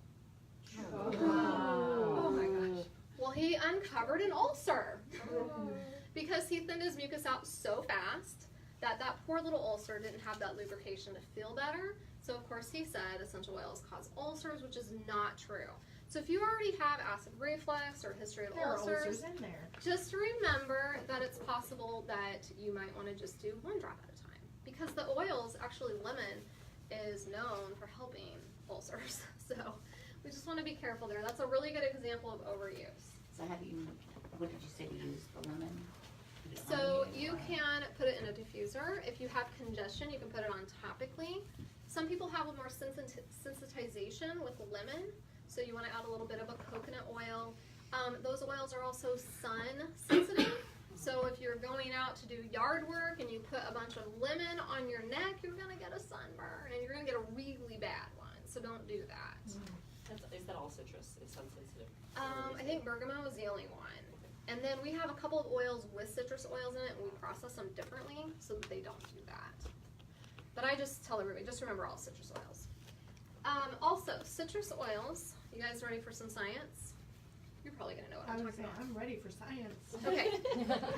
A: Oh my gosh. Well, he uncovered an ulcer because he thinned his mucus out so fast that that poor little ulcer didn't have that lubrication to feel better. So of course he said essential oils cause ulcers, which is not true. So if you already have acid reflux or history of
B: There are
A: ulcers,
B: ulcers in there.
A: just remember that it's possible that you might want to just do one drop at a time, because the oils, actually lemon, is known for helping ulcers. So we just want to be careful there. That's a really good example of overuse.
K: So how do you, what did you say to use, the lemon? Put it
A: So
K: on
A: you
K: or-
A: can put it in a diffuser. If you have congestion, you can put it on topically. Some people have a more sensitization with lemon, so you want to add a little bit of a coconut oil. Those oils are also sun sensitive. So if you're going out to do yard work and you put a bunch of lemon on your neck, you're going to get a sunburn, and you're going to get a really bad one. So don't do that.
H: Is that all citrus? Is sun sensitive?
A: I think bergamot is the only one. And then we have a couple of oils with citrus oils in it, and we process them differently so that they don't do that. But I just tell everybody, just remember all citrus oils. Also, citrus oils, you guys ready for some science? You're probably going to know what
B: I
A: I'm
B: would
A: talking
B: say,
A: about.
B: I'm ready for science.
A: Okay.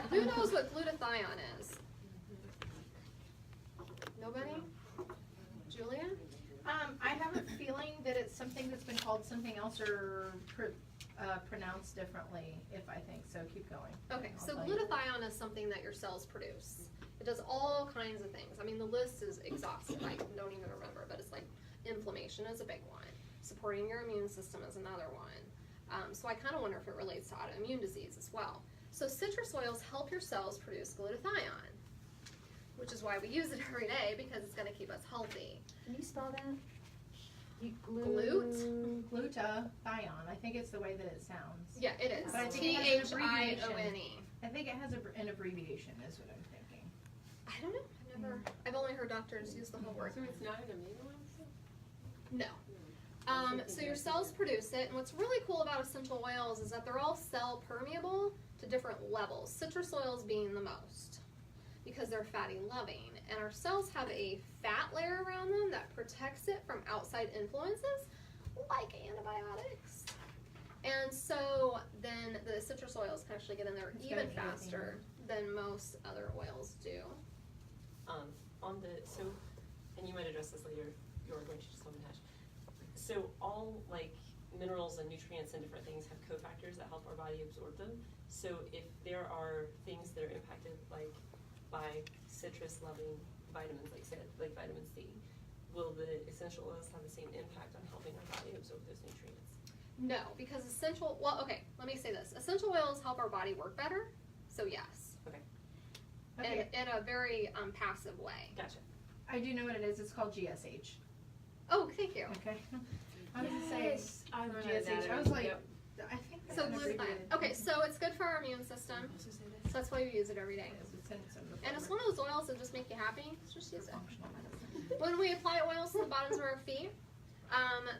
A: Who knows what glutathione is? Nobody? Julia?
B: I have a feeling that it's something that's been called something else or pronounced differently, if I think so. Keep going.
A: Okay, so
B: I'll tell you.
A: glutathione is something that your cells produce. It does all kinds of things. I mean, the list is exhaustive. I don't even remember, but it's like inflammation is a big one. Supporting your immune system is another one. So I kind of wonder if it relates to autoimmune disease as well. So citrus oils help your cells produce glutathione, which is why we use it every day, because it's going to keep us healthy.
D: Can you spell that? You
A: Glute?
B: Glutathione. I think it's the way that it sounds.
A: Yeah, it is.
B: But I think it has an
A: Thione.
B: I think it has an abbreviation, is what I'm thinking.
A: I don't know. I've only heard doctors use the whole word.
J: So it's not an amino acid?
A: No. So your cells produce it, and what's really cool about essential oils is that they're all cell permeable to different levels, citrus oils being the most, because they're fatty loving. And our cells have a fat layer around them that protects it from outside influences, like antibiotics. And so then the citrus oils can actually get in there
B: It's
A: even
B: gotta be
A: faster than most other oils do.
H: And you might address this later, you're going to just tell me, Nash. So all like minerals and nutrients and different things have cofactors that help our body absorb them. So if there are things that are impacted like by citrus loving vitamins, like vitamin C, will the essential oils have the same impact on helping our body absorb those nutrients?
A: No, because okay, let me say this. Essential oils help our body work better, so yes.
B: Okay.
A: In a very passive way.
H: Gotcha.
B: I do know what it is. It's called GSH.
A: Oh, thank you.
B: Okay. I was gonna say
J: I learned
B: GSH.
J: that.
B: I was like,
J: Yep.
B: I think that's
A: So
B: an
A: glutathione.
B: abbreviated-
A: Okay, so it's good for our immune system. So that's why we use it every day.
B: It's in some of the
A: And it's
B: forward.
A: one of those oils that just make you happy. Just use it.
B: Functional medicine.
A: When we apply oils to the bottoms of our feet,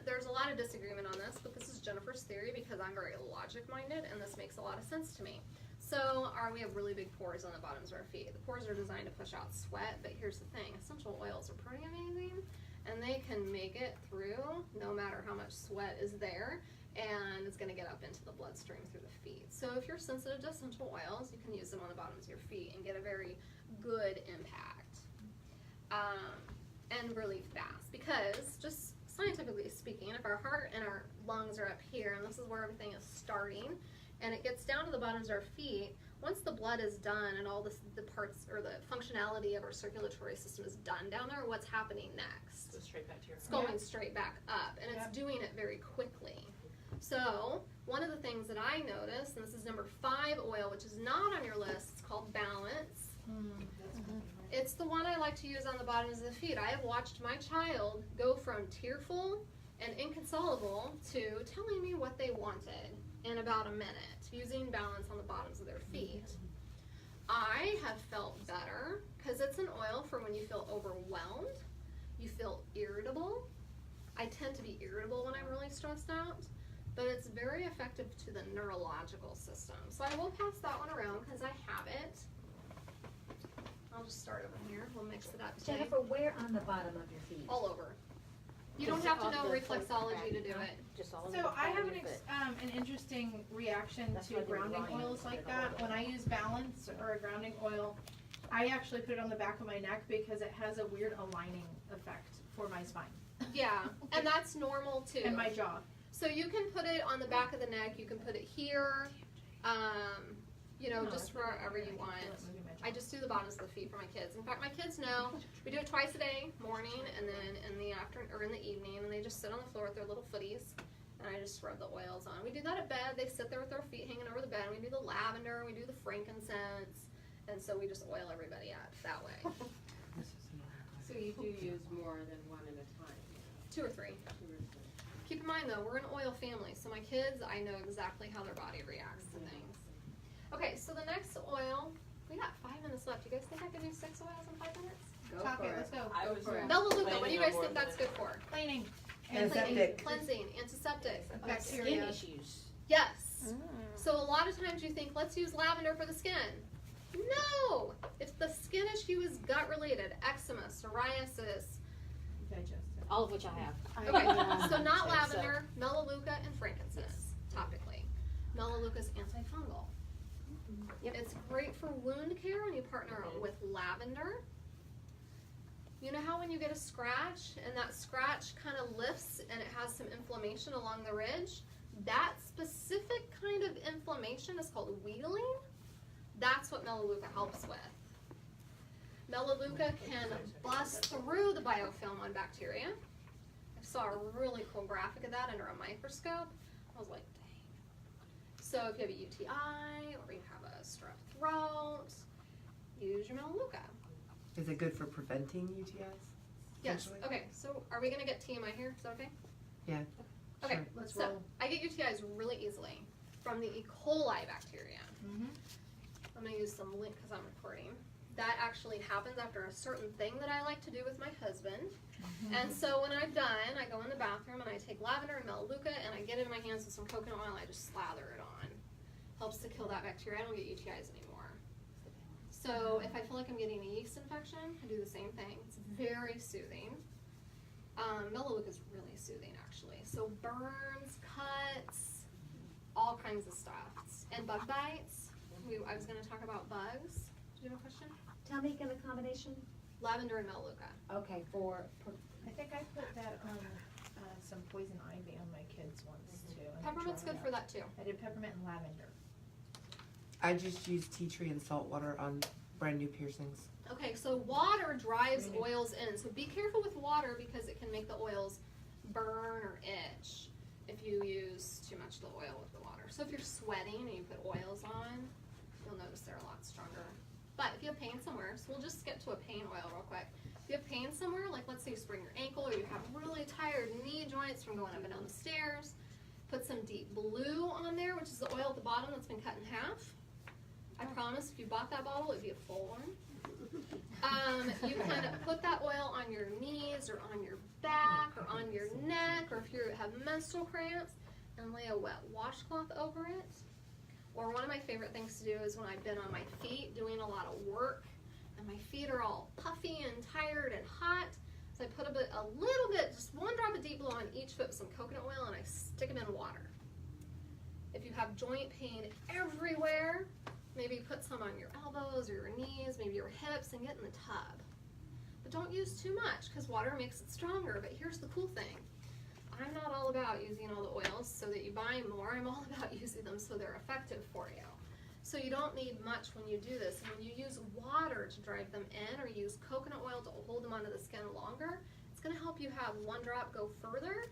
A: there's a lot of disagreement on this, but this is Jennifer's theory because I'm very logic-minded and this makes a lot of sense to me. So we have really big pores on the bottoms of our feet. The pores are designed to push out sweat, but here's the thing, essential oils are pretty amazing, and they can make it through no matter how much sweat is there, and it's gonna get up into the bloodstream through the feet. So if you're sensitive to essential oils, you can use them on the bottoms of your feet and get a very good impact. And really fast, because just scientifically speaking, if our heart and our lungs are up here, and this is where everything is starting, and it gets down to the bottoms of our feet, once the blood is done and all the parts or the functionality of our circulatory system is done down there, what's happening next?
H: So straight back to your
A: It's going straight back up, and it's doing it very quickly. So one of the things that I noticed, and this is number 5 oil, which is not on your list, it's called Balance. It's the one I like to use on the bottoms of the feet. I have watched my child go from tearful and inconsolable to telling me what they wanted in about a minute, using Balance on the bottoms of their feet. I have felt better because it's an oil for when you feel overwhelmed, you feel irritable. I tend to be irritable when I'm really stressed out, but it's very effective to the neurological system. So I will pass that one around because I have it. I'll just start over here. We'll mix it up today.
D: Jennifer, where on the bottom of your feet?
A: All over. You don't
E: Just
A: have to
E: off
A: know
E: the
A: reflexology to do it.
E: Just all over
B: So
E: the
B: I
E: palm
B: have
E: of your foot.
B: an interesting reaction
E: That's
B: to
E: why they're
B: grounding
E: drawing
B: oils
E: it
B: like
E: all
B: that.
E: over.
B: When I use Balance or a grounding oil, I actually put it on the back of my neck because it has a weird aligning effect for my spine
A: Yeah, and that's normal too.
B: and my jaw.
A: So you can put it on the back of the neck. You can put it here. You know, just wherever you want. I just do the bottoms of the feet for my kids. In fact, my kids know we do it twice a day, morning and then in the afternoon or in the evening, and they just sit on the floor with their little footies, and I just rub the oils on. We do that at bed. They sit there with their feet hanging over the bed. And we do the lavender, we do the frankincense, and so we just oil everybody up that way.
J: So you do use more than one at a time?
A: 2 or 3.
J: 2 or 3.
A: Keep in mind though, we're an oil family, so my kids, I know exactly how their body reacts to things. Okay, so the next oil, we got 5 minutes left. You guys think I can do 6 oils in 5 minutes?
J: Go
B: Talk
J: for
B: it,
J: it.
B: let's go.
H: I was
A: Melaleuca, what do you guys
H: planning on
A: think that's
H: more
A: good for?
B: Cleaning.
C: Antiseptic.
A: Cleansing, antiseptic,
K: Skin
A: bacteria.
K: issues.
A: Yes. So a lot of times you think, let's use lavender for the skin. No! If the skin issue is gut related, eczema, psoriasis.
B: Digestive.
E: All of which I have.
A: Okay,
E: Yeah.
A: so not
E: So-
A: lavender, melaleuca, and frankincense, topically. Melaleuca is antifungal.
E: Yep.
A: It's great for wound care when you partner it with lavender. You know how when you get a scratch and that scratch kind of lifts and it has some inflammation along the ridge? That specific kind of inflammation is called whealing. That's what Melaleuca helps with. Melaleuca can bust through the biofilm on bacteria. I saw a really cool graphic of that under a microscope. I was like, dang. So if you have a UTI or you have a strep throat, use your Melaleuca.
C: Is it good for preventing UTIs?
A: Yes.
C: Essentially?
A: Okay. So are we gonna get TMI here? Is that okay?
C: Yeah.
A: Okay.
C: Sure.
B: Let's
A: So
B: roll.
A: I get UTIs really easily from the E. coli bacteria.
B: Mm-hmm.
A: I'm gonna use some link because I'm recording. That actually happens after a certain thing that I like to do with my husband. And so when I'm done, I go in the bathroom and I take lavender and Melaleuca and I get it in my hands with some coconut oil and I just slather it on. Helps to kill that bacteria. I don't get UTIs anymore. So if I feel like I'm getting a yeast infection, I do the same thing. It's very soothing. Melaleuca is really soothing actually. So burns, cuts, all kinds of stuff. And bug bites. I was gonna talk about bugs. Do you have a question?
D: Tell me again the combination.
A: Lavender and Melaleuca.
D: Okay, for
B: I think I put that on some poison ivy on my kids once too. and I
A: Peppermint's
B: tried
A: good
B: it
A: for
B: out.
A: that too.
B: I did peppermint and lavender.
C: I just use tea tree and salt water on brand new piercings.
A: Okay, so water drives
B: Really?
A: oils in. So be careful with water because it can make the oils burn or itch if you use too much of the oil with the water. So if you're sweating and you put oils on, you'll notice they're a lot stronger. But if you have pain somewhere, so we'll just skip to a pain oil real quick. If you have pain somewhere, like let's say you sprain your ankle or you have really tired knee joints from going up and down the stairs, put some deep blue on there, which is the oil at the bottom that's been cut in half. I promise if you bought that bottle, it'd be a full one. You kind of put that oil on your knees or on your back or on your neck, or if you have menstrual cramps, and lay a wet washcloth over it. Or one of my favorite things to do is when I've been on my feet doing a lot of work and my feet are all puffy and tired and hot. So I put a little bit, just 1 drop of Deep Blue on each foot with some coconut oil and I stick them in water. If you have joint pain everywhere, maybe put some on your elbows or your knees, maybe your hips, and get in the tub. But don't use too much because water makes it stronger. But here's the cool thing. I'm not all about using all the oils so that you buy more. I'm all about using them so they're effective for you. So you don't need much when you do this. And when you use water to drive them in or use coconut oil to hold them onto the skin longer, it's going to help you have 1 drop go further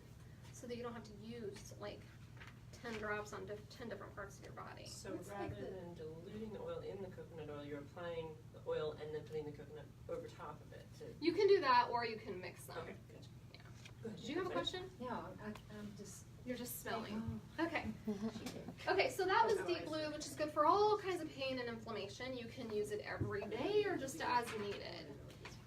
A: so that you don't have to use like 10 drops on 10 different parts of your body.
H: So rather than diluting the oil in the coconut oil, you're applying the oil and then putting the coconut over top of it to.
A: You can do that or you can mix them.
H: Okay, gotcha.
A: Did you have a question?
D: No, I'm just.
A: You're just smelling. Okay. Okay, so that was Deep Blue, which is good for all kinds of pain and inflammation. You can use it every day or just as needed.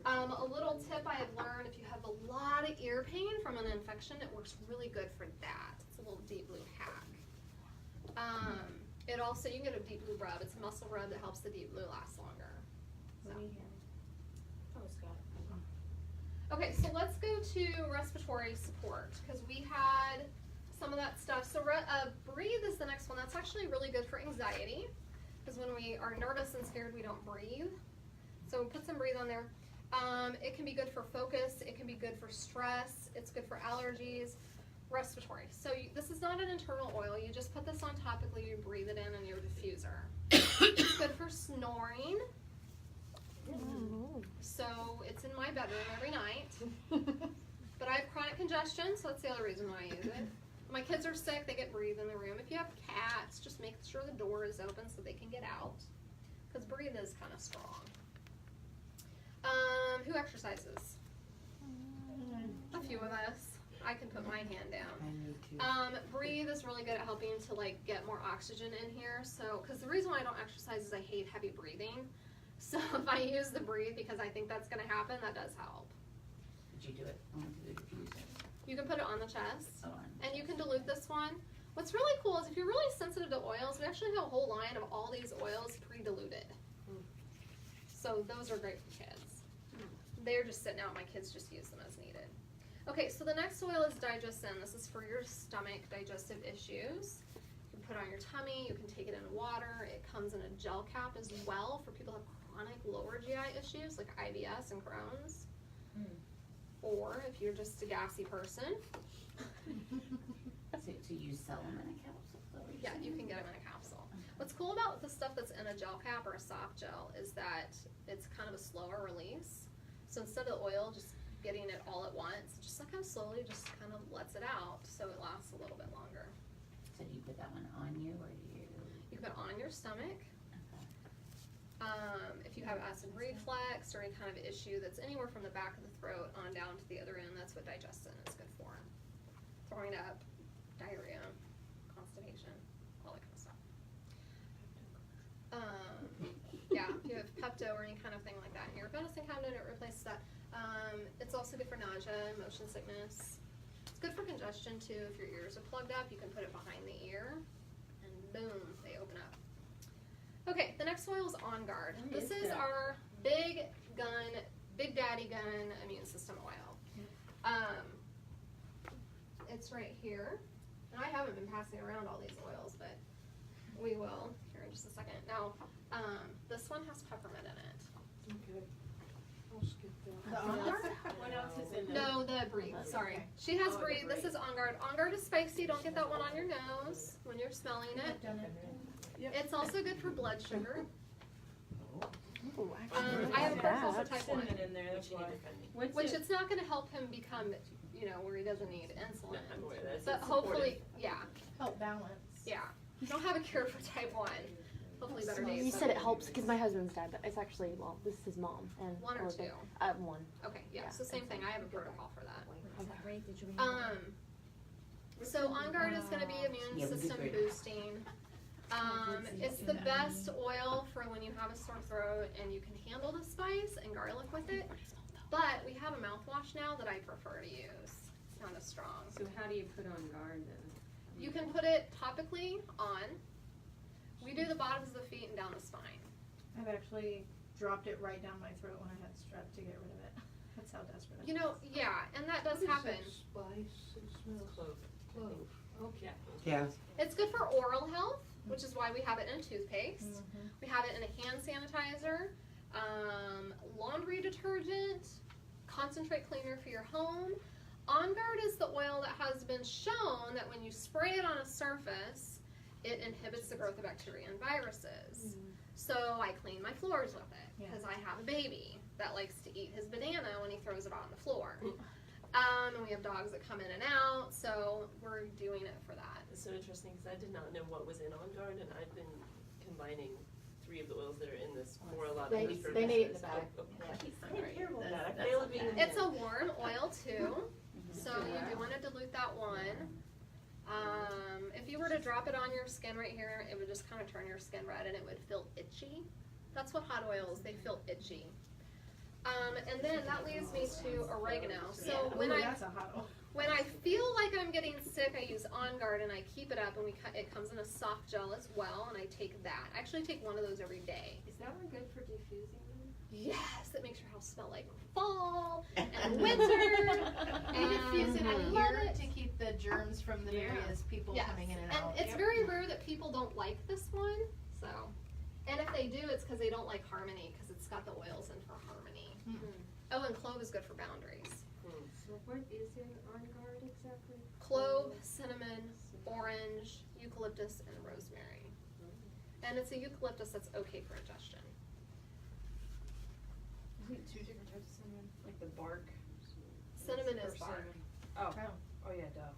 A: A little tip I have learned, if you have a lot of ear pain from an infection, it works really good for that. It's a little Deep Blue hack. It also, you can get a Deep Blue rub. It's a muscle rub that helps the Deep Blue last longer. So.
D: Oh, Scott.
A: Okay, so let's go to respiratory support because we had some of that stuff. So breathe is the next one. That's actually really good for anxiety because when we are nervous and scared, we don't breathe. So put some breathe on there. It can be good for focus. It can be good for stress. It's good for allergies. Respiratory. So this is not an internal oil. You just put this on topically. You breathe it in your diffuser. It's good for snoring. So it's in my bedroom every night. But I have chronic congestion, so that's the other reason why I use it. My kids are sick, they get breathe in the room. If you have cats, just make sure the door is open so they can get out. Because breathe is kind of strong. Who exercises? A few of us. I can put my hand down.
K: I need to.
A: Breathe is really good at helping to like get more oxygen in here. So, because the reason why I don't exercise is I hate heavy breathing. So if I use the breathe because I think that's going to happen, that does help.
K: Did you do it onto the diffuser?
A: You can put it on the chest,
K: Oh, on.
A: and you can dilute this one. What's really cool is if you're really sensitive to oils, we actually have a whole line of all these oils pre-diluted. So those are great for kids. They're just sitting out. My kids just use them as needed. Okay, so the next oil is Digestin. This is for your stomach digestive issues. You can put it on your tummy. You can take it in water. It comes in a gel cap as well for people who have chronic lower GI issues like IBS and Crohn's. Or if you're just a gassy person.
K: So you sell them in a capsule?
A: Yeah, you can get them in a capsule. What's cool about the stuff that's in a gel cap or a soft gel is that it's kind of a slower release. So instead of the oil just getting it all at once, just like kind of slowly just kind of lets it out so it lasts a little bit longer.
K: So do you put that one on you or do you?
A: You can put it on your stomach.
K: Okay.
A: If you have acid reflux or any kind of issue that's anywhere from the back of the throat on down to the other end, that's what Digestin is good for. Throwing up, diarrhea, constipation, all that kind of stuff. Yeah, if you have Pepto or any kind of thing like that in your venison cabinet, it replaces that. It's also good for nausea, motion sickness. It's good for congestion too. If your ears are plugged up, you can put it behind the ear, and boom, they open up. Okay, the next oil is On Guard. This is our big daddy gun immune system oil. It's right here. And I haven't been passing around all these oils, but we will here in just a second. Now, this one has peppermint in it.
I: Okay. I'll skip that.
B: The On Guard?
J: What else is in there?
A: No, the Breathe, sorry.
B: Okay.
A: She has
J: Oh, the
A: Breathe. This
J: Breathe.
A: is On Guard. On Guard is spicy. Don't get that one on your nose when you're smelling it.
B: I've done it.
A: It's also good for blood sugar.
E: Ooh,
A: I have a protocol for type 1.
H: Cinnamon in there, that's why.
A: Which it's not going to help him become, where he doesn't need insulin.
H: I'm aware of that. It's
A: But
H: supportive.
A: hopefully, yeah.
B: Help balance.
A: Yeah. You don't have a cure for type 1. Hopefully better days.
E: You
A: but-
E: said it helps because my husband's died, but it's actually, well, this is his mom. And
A: One or two?
E: One.
A: Okay, yeah, so same thing. I have a protocol for that.
D: Did you
A: So On Guard is going to be immune
K: Yeah, we did
A: system
K: great.
A: boosting. It's the best oil for when you have a sore throat and you can handle the spice and garlic with it. But we have a mouthwash now that I prefer to use. It's not as strong.
J: So how do you put On Guard then?
A: You can put it topically on, We do the bottoms of the feet and down the spine.
B: I've actually dropped it right down my throat when I had strep to get rid of it. That's how desperate I
A: You know, yeah, and that does happen.
I: Spice, it smells
H: Clove.
I: clove. Okay.
H: Yeah.
C: Yeah.
A: It's good for oral health, which is why we have it in a toothpaste.
B: Mm-hmm.
A: We have it in a hand sanitizer, laundry detergent, concentrate cleaner for your home. On Guard is the oil that has been shown that when you spray it on a surface, it inhibits the growth of bacteria and viruses. So I clean my floors with it because I have a baby that likes to eat his banana when he throws it on the floor. And we have dogs that come in and out, so we're doing it for that.
H: It's so interesting because I did not know what was in On Guard, and I've been combining 3 of the oils that are in this for a lot of
E: They
H: different
E: need it in the
H: purposes.
E: back.
H: Sorry. That I fail at being
A: It's a warm oil too, so you do want to dilute that one. If you were to drop it on your skin right here, it would just kind of turn your skin red and it would feel itchy. That's what hot oils, they feel itchy. And then that leads me to oregano. So when
B: that's a hot oil.
A: when I feel like I'm getting sick, I use On Guard and I keep it up, and it comes in a soft gel as well, and I take that. I actually take one of those every day.
J: Is that one good for diffusing them?
A: Yes, it makes your house smell like fall and winter.
B: We diffuse it
A: I
B: in
A: love
B: here
A: it.
B: to keep the germs from the various people
A: Yes,
B: coming in and
A: and
B: out.
A: it's very rare that people don't like this one. So, and if they do, it's because they don't like Harmony because it's got the oils in for Harmony. Oh, and clove is good for boundaries.
J: So what is in On Guard exactly?
A: Clove, cinnamon, orange, eucalyptus, and rosemary. And it's a eucalyptus that's okay for ingestion.
J: Is it 2 different types of cinnamon? Like the bark?
A: Cinnamon
J: Or
A: is bark.
J: cinnamon?
B: Oh.
J: Oh yeah, duh.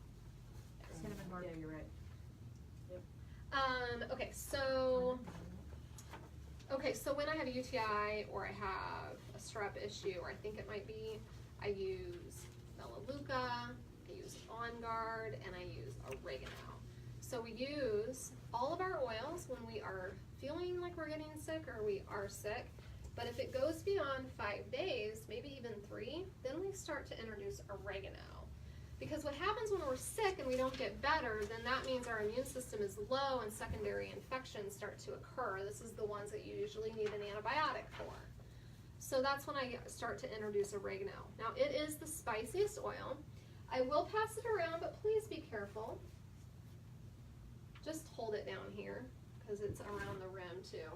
B: Cinnamon bark.
J: Yeah, you're right.
A: Okay, so when I have a UTI or I have a strep issue, or I think it might be, I use Melaleuca, I use On Guard, and I use oregano. So we use all of our oils when we are feeling like we're getting sick or we are sick. But if it goes beyond 5 days, maybe even 3, then we start to introduce oregano. Because what happens when we're sick and we don't get better, then that means our immune system is low and secondary infections start to occur. This is the ones that you usually need an antibiotic for. So that's when I start to introduce oregano. Now it is the spiciest oil. I will pass it around, but please be careful. Just hold it down here because it's around the rim too.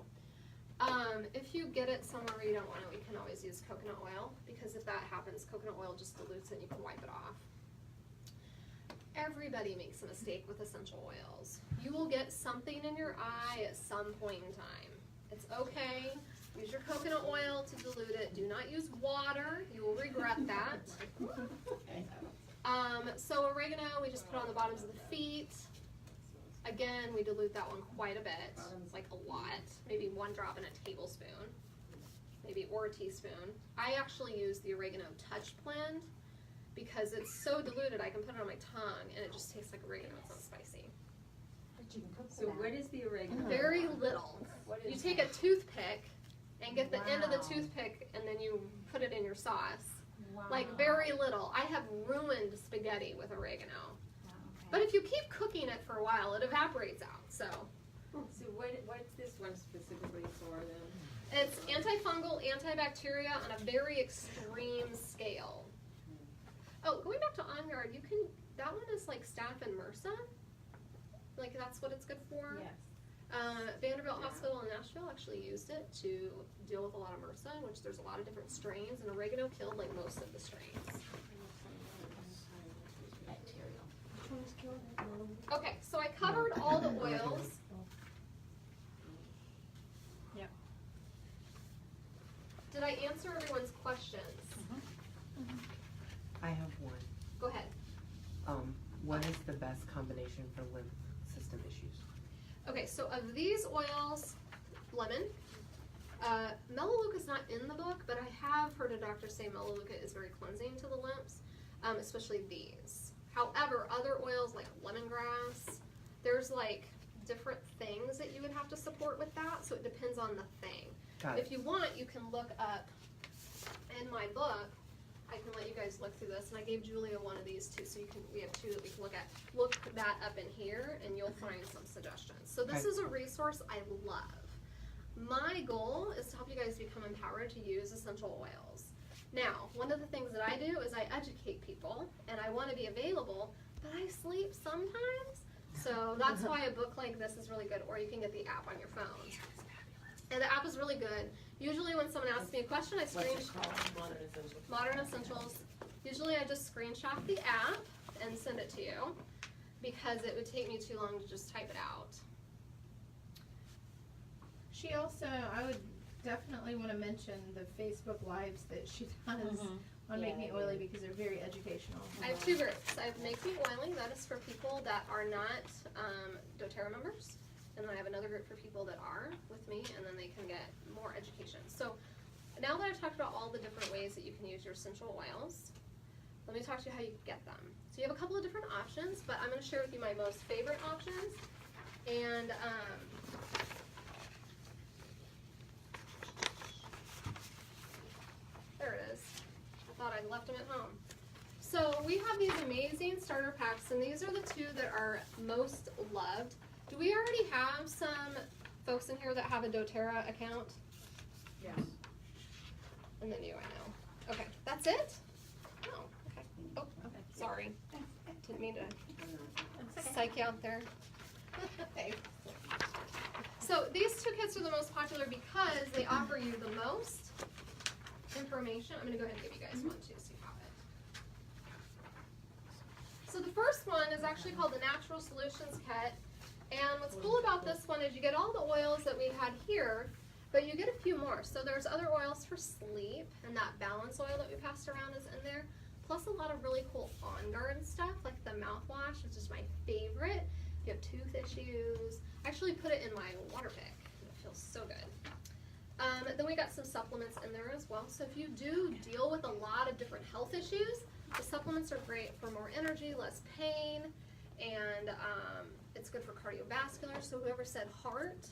A: If you get it somewhere where you don't want it, we can always use coconut oil, because if that happens, coconut oil just dilutes it and you can wipe it off. Everybody makes a mistake with essential oils. You will get something in your eye at some point in time. It's okay. Use your coconut oil to dilute it. Do not use water. You will regret that. So oregano, we just put on the bottoms of the feet. Again, we dilute that one quite a bit, like a lot. Maybe 1 drop in a tablespoon, maybe, or a teaspoon. I actually use the oregano touch blend because it's so diluted. I can put it on my tongue and it just tastes like oregano. It's not spicy.
J: So what is the oregano?
A: Very little. You take a toothpick and get the end of the
B: Wow.
A: toothpick and then you put it in your sauce.
B: Wow.
A: Like very little. I have ruined spaghetti with oregano. But if you keep cooking it for a while, it evaporates out. So
J: So what's this one specifically for then?
A: it's antifungal, antibacteria on a very extreme scale. Oh, going back to On Guard, you can, that one is like staph and MRSA. Like that's what it's good for.
B: Yes.
A: Vanderbilt Hospital in Nashville actually used it to deal with a lot of MRSA, in which there's a lot of different strains, and oregano killed like most of the strains. Okay, so I covered all the oils.
B: Yep.
A: Did I answer everyone's questions?
C: I have one.
A: Go ahead.
C: What is the best combination for lymph system issues?
A: Okay, so of these oils, lemon. Melaleuca is not in the book, but I have heard a doctor say Melaleuca is very cleansing to the lymphs, especially these. However, other oils like lemongrass, there's like different things that you would have to support with that, so it depends on the thing.
C: Got it.
A: If you want, you can look up in my book, I can let you guys look through this, and I gave Julia one of these too, so we have two that we can look at. Look that up in here, and you'll find some suggestions. So this is a resource I love. My goal is to help you guys become empowered to use essential oils. Now, one of the things that I do is I educate people, and I want to be available, but I sleep sometimes. So that's why a book like this is really good, or you can get the app on your phone. And the app is really good. Usually when someone asks me a question, I screenshot.
H: Modern Essentials.
A: Modern Essentials. Usually I just screenshot the app and send it to you because it would take me too long to just type it out.
B: She also, I would definitely want to mention the Facebook Lives that she does on Make Me Oily because they're very educational.
A: I have two groups. I have Make Me Oily, that is for people that are not doTERRA members. And then I have another group for people that are with me, and then they can get more education. So now that I've talked about all the different ways that you can use your essential oils, let me talk to you how you can get them. So you have a couple of different options, but I'm going to share with you my most favorite options. And there it is. I thought I left them at home. So we have these amazing starter packs, and these are the two that are most loved. Do we already have some folks in here that have a doTERRA account?
F: Yes.
A: And then you, I know. Okay, that's it? Oh, okay. Oh, sorry. Didn't mean to psych you out there. So these two kits are the most popular because they offer you the most information. I'm going to go ahead and give you guys one too so you have it. So the first one is actually called the Natural Solutions Kit. And what's cool about this one is you get all the oils that we had here, but you get a few more. So there's other oils for sleep, and that balance oil that we passed around is in there, plus a lot of really cool on-guard stuff, like the mouthwash, which is my favorite. If you have tooth issues, I actually put it in my water pick. It feels so good. Then we got some supplements in there as well. So if you do deal with a lot of different health issues, the supplements are great for more energy, less pain, and it's good for cardiovascular. So whoever said heart,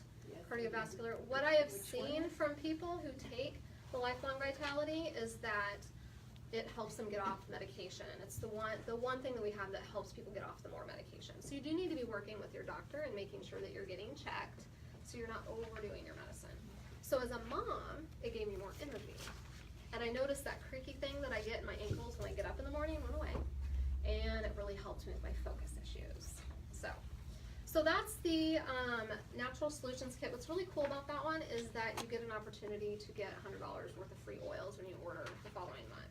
A: cardiovascular, what I have seen from people who take the Lifelong Vitality is that it helps them get off medication. It's the one thing that we have that helps people get off the more medication. So you do need to be working with your doctor and making sure that you're getting checked so you're not overdoing your medicine. So as a mom, it gave me more energy. And I noticed that creaky thing that I get in my ankles when I get up in the morning went away. And it really helped me with my focus issues. So that's the Natural Solutions Kit. What's really cool about that one is that you get an opportunity to get $100 worth of free oils when you order the following month.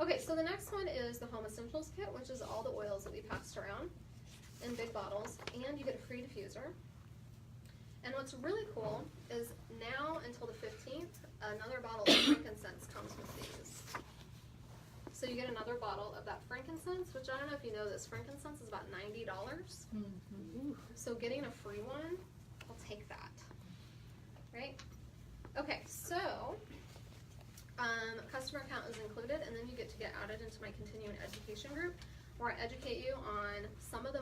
A: Okay, so the next one is the Home Essentials Kit, which is all the oils that we passed around in big bottles, and you get a free diffuser. And what's really cool is now until the 15th, another bottle of frankincense comes with these. So you get another bottle of that frankincense, which I don't know if you know this, frankincense is about $90. So getting a free one, I'll take that, right? Okay, so customer account is included, and then you get to get added into my continuing education group, where I educate you on some of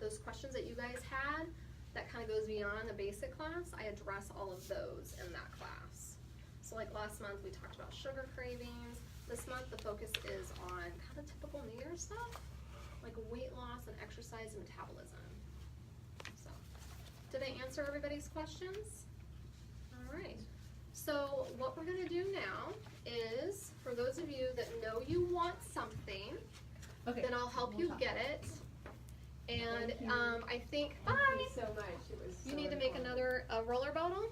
A: those questions that you guys had that kind of goes beyond the basic class. I address all of those in that class. So like last month we talked about sugar cravings. This month the focus is on kind of typical New Year's stuff, like weight loss and exercise and metabolism. So, did I answer everybody's questions? All right. So what we're going to do now is, for those of you that know you want something, then I'll help you get it. And I think, bye.
J: Thank you so much. It was
A: You
J: so
A: need to make
J: informative.
A: another roller bottle?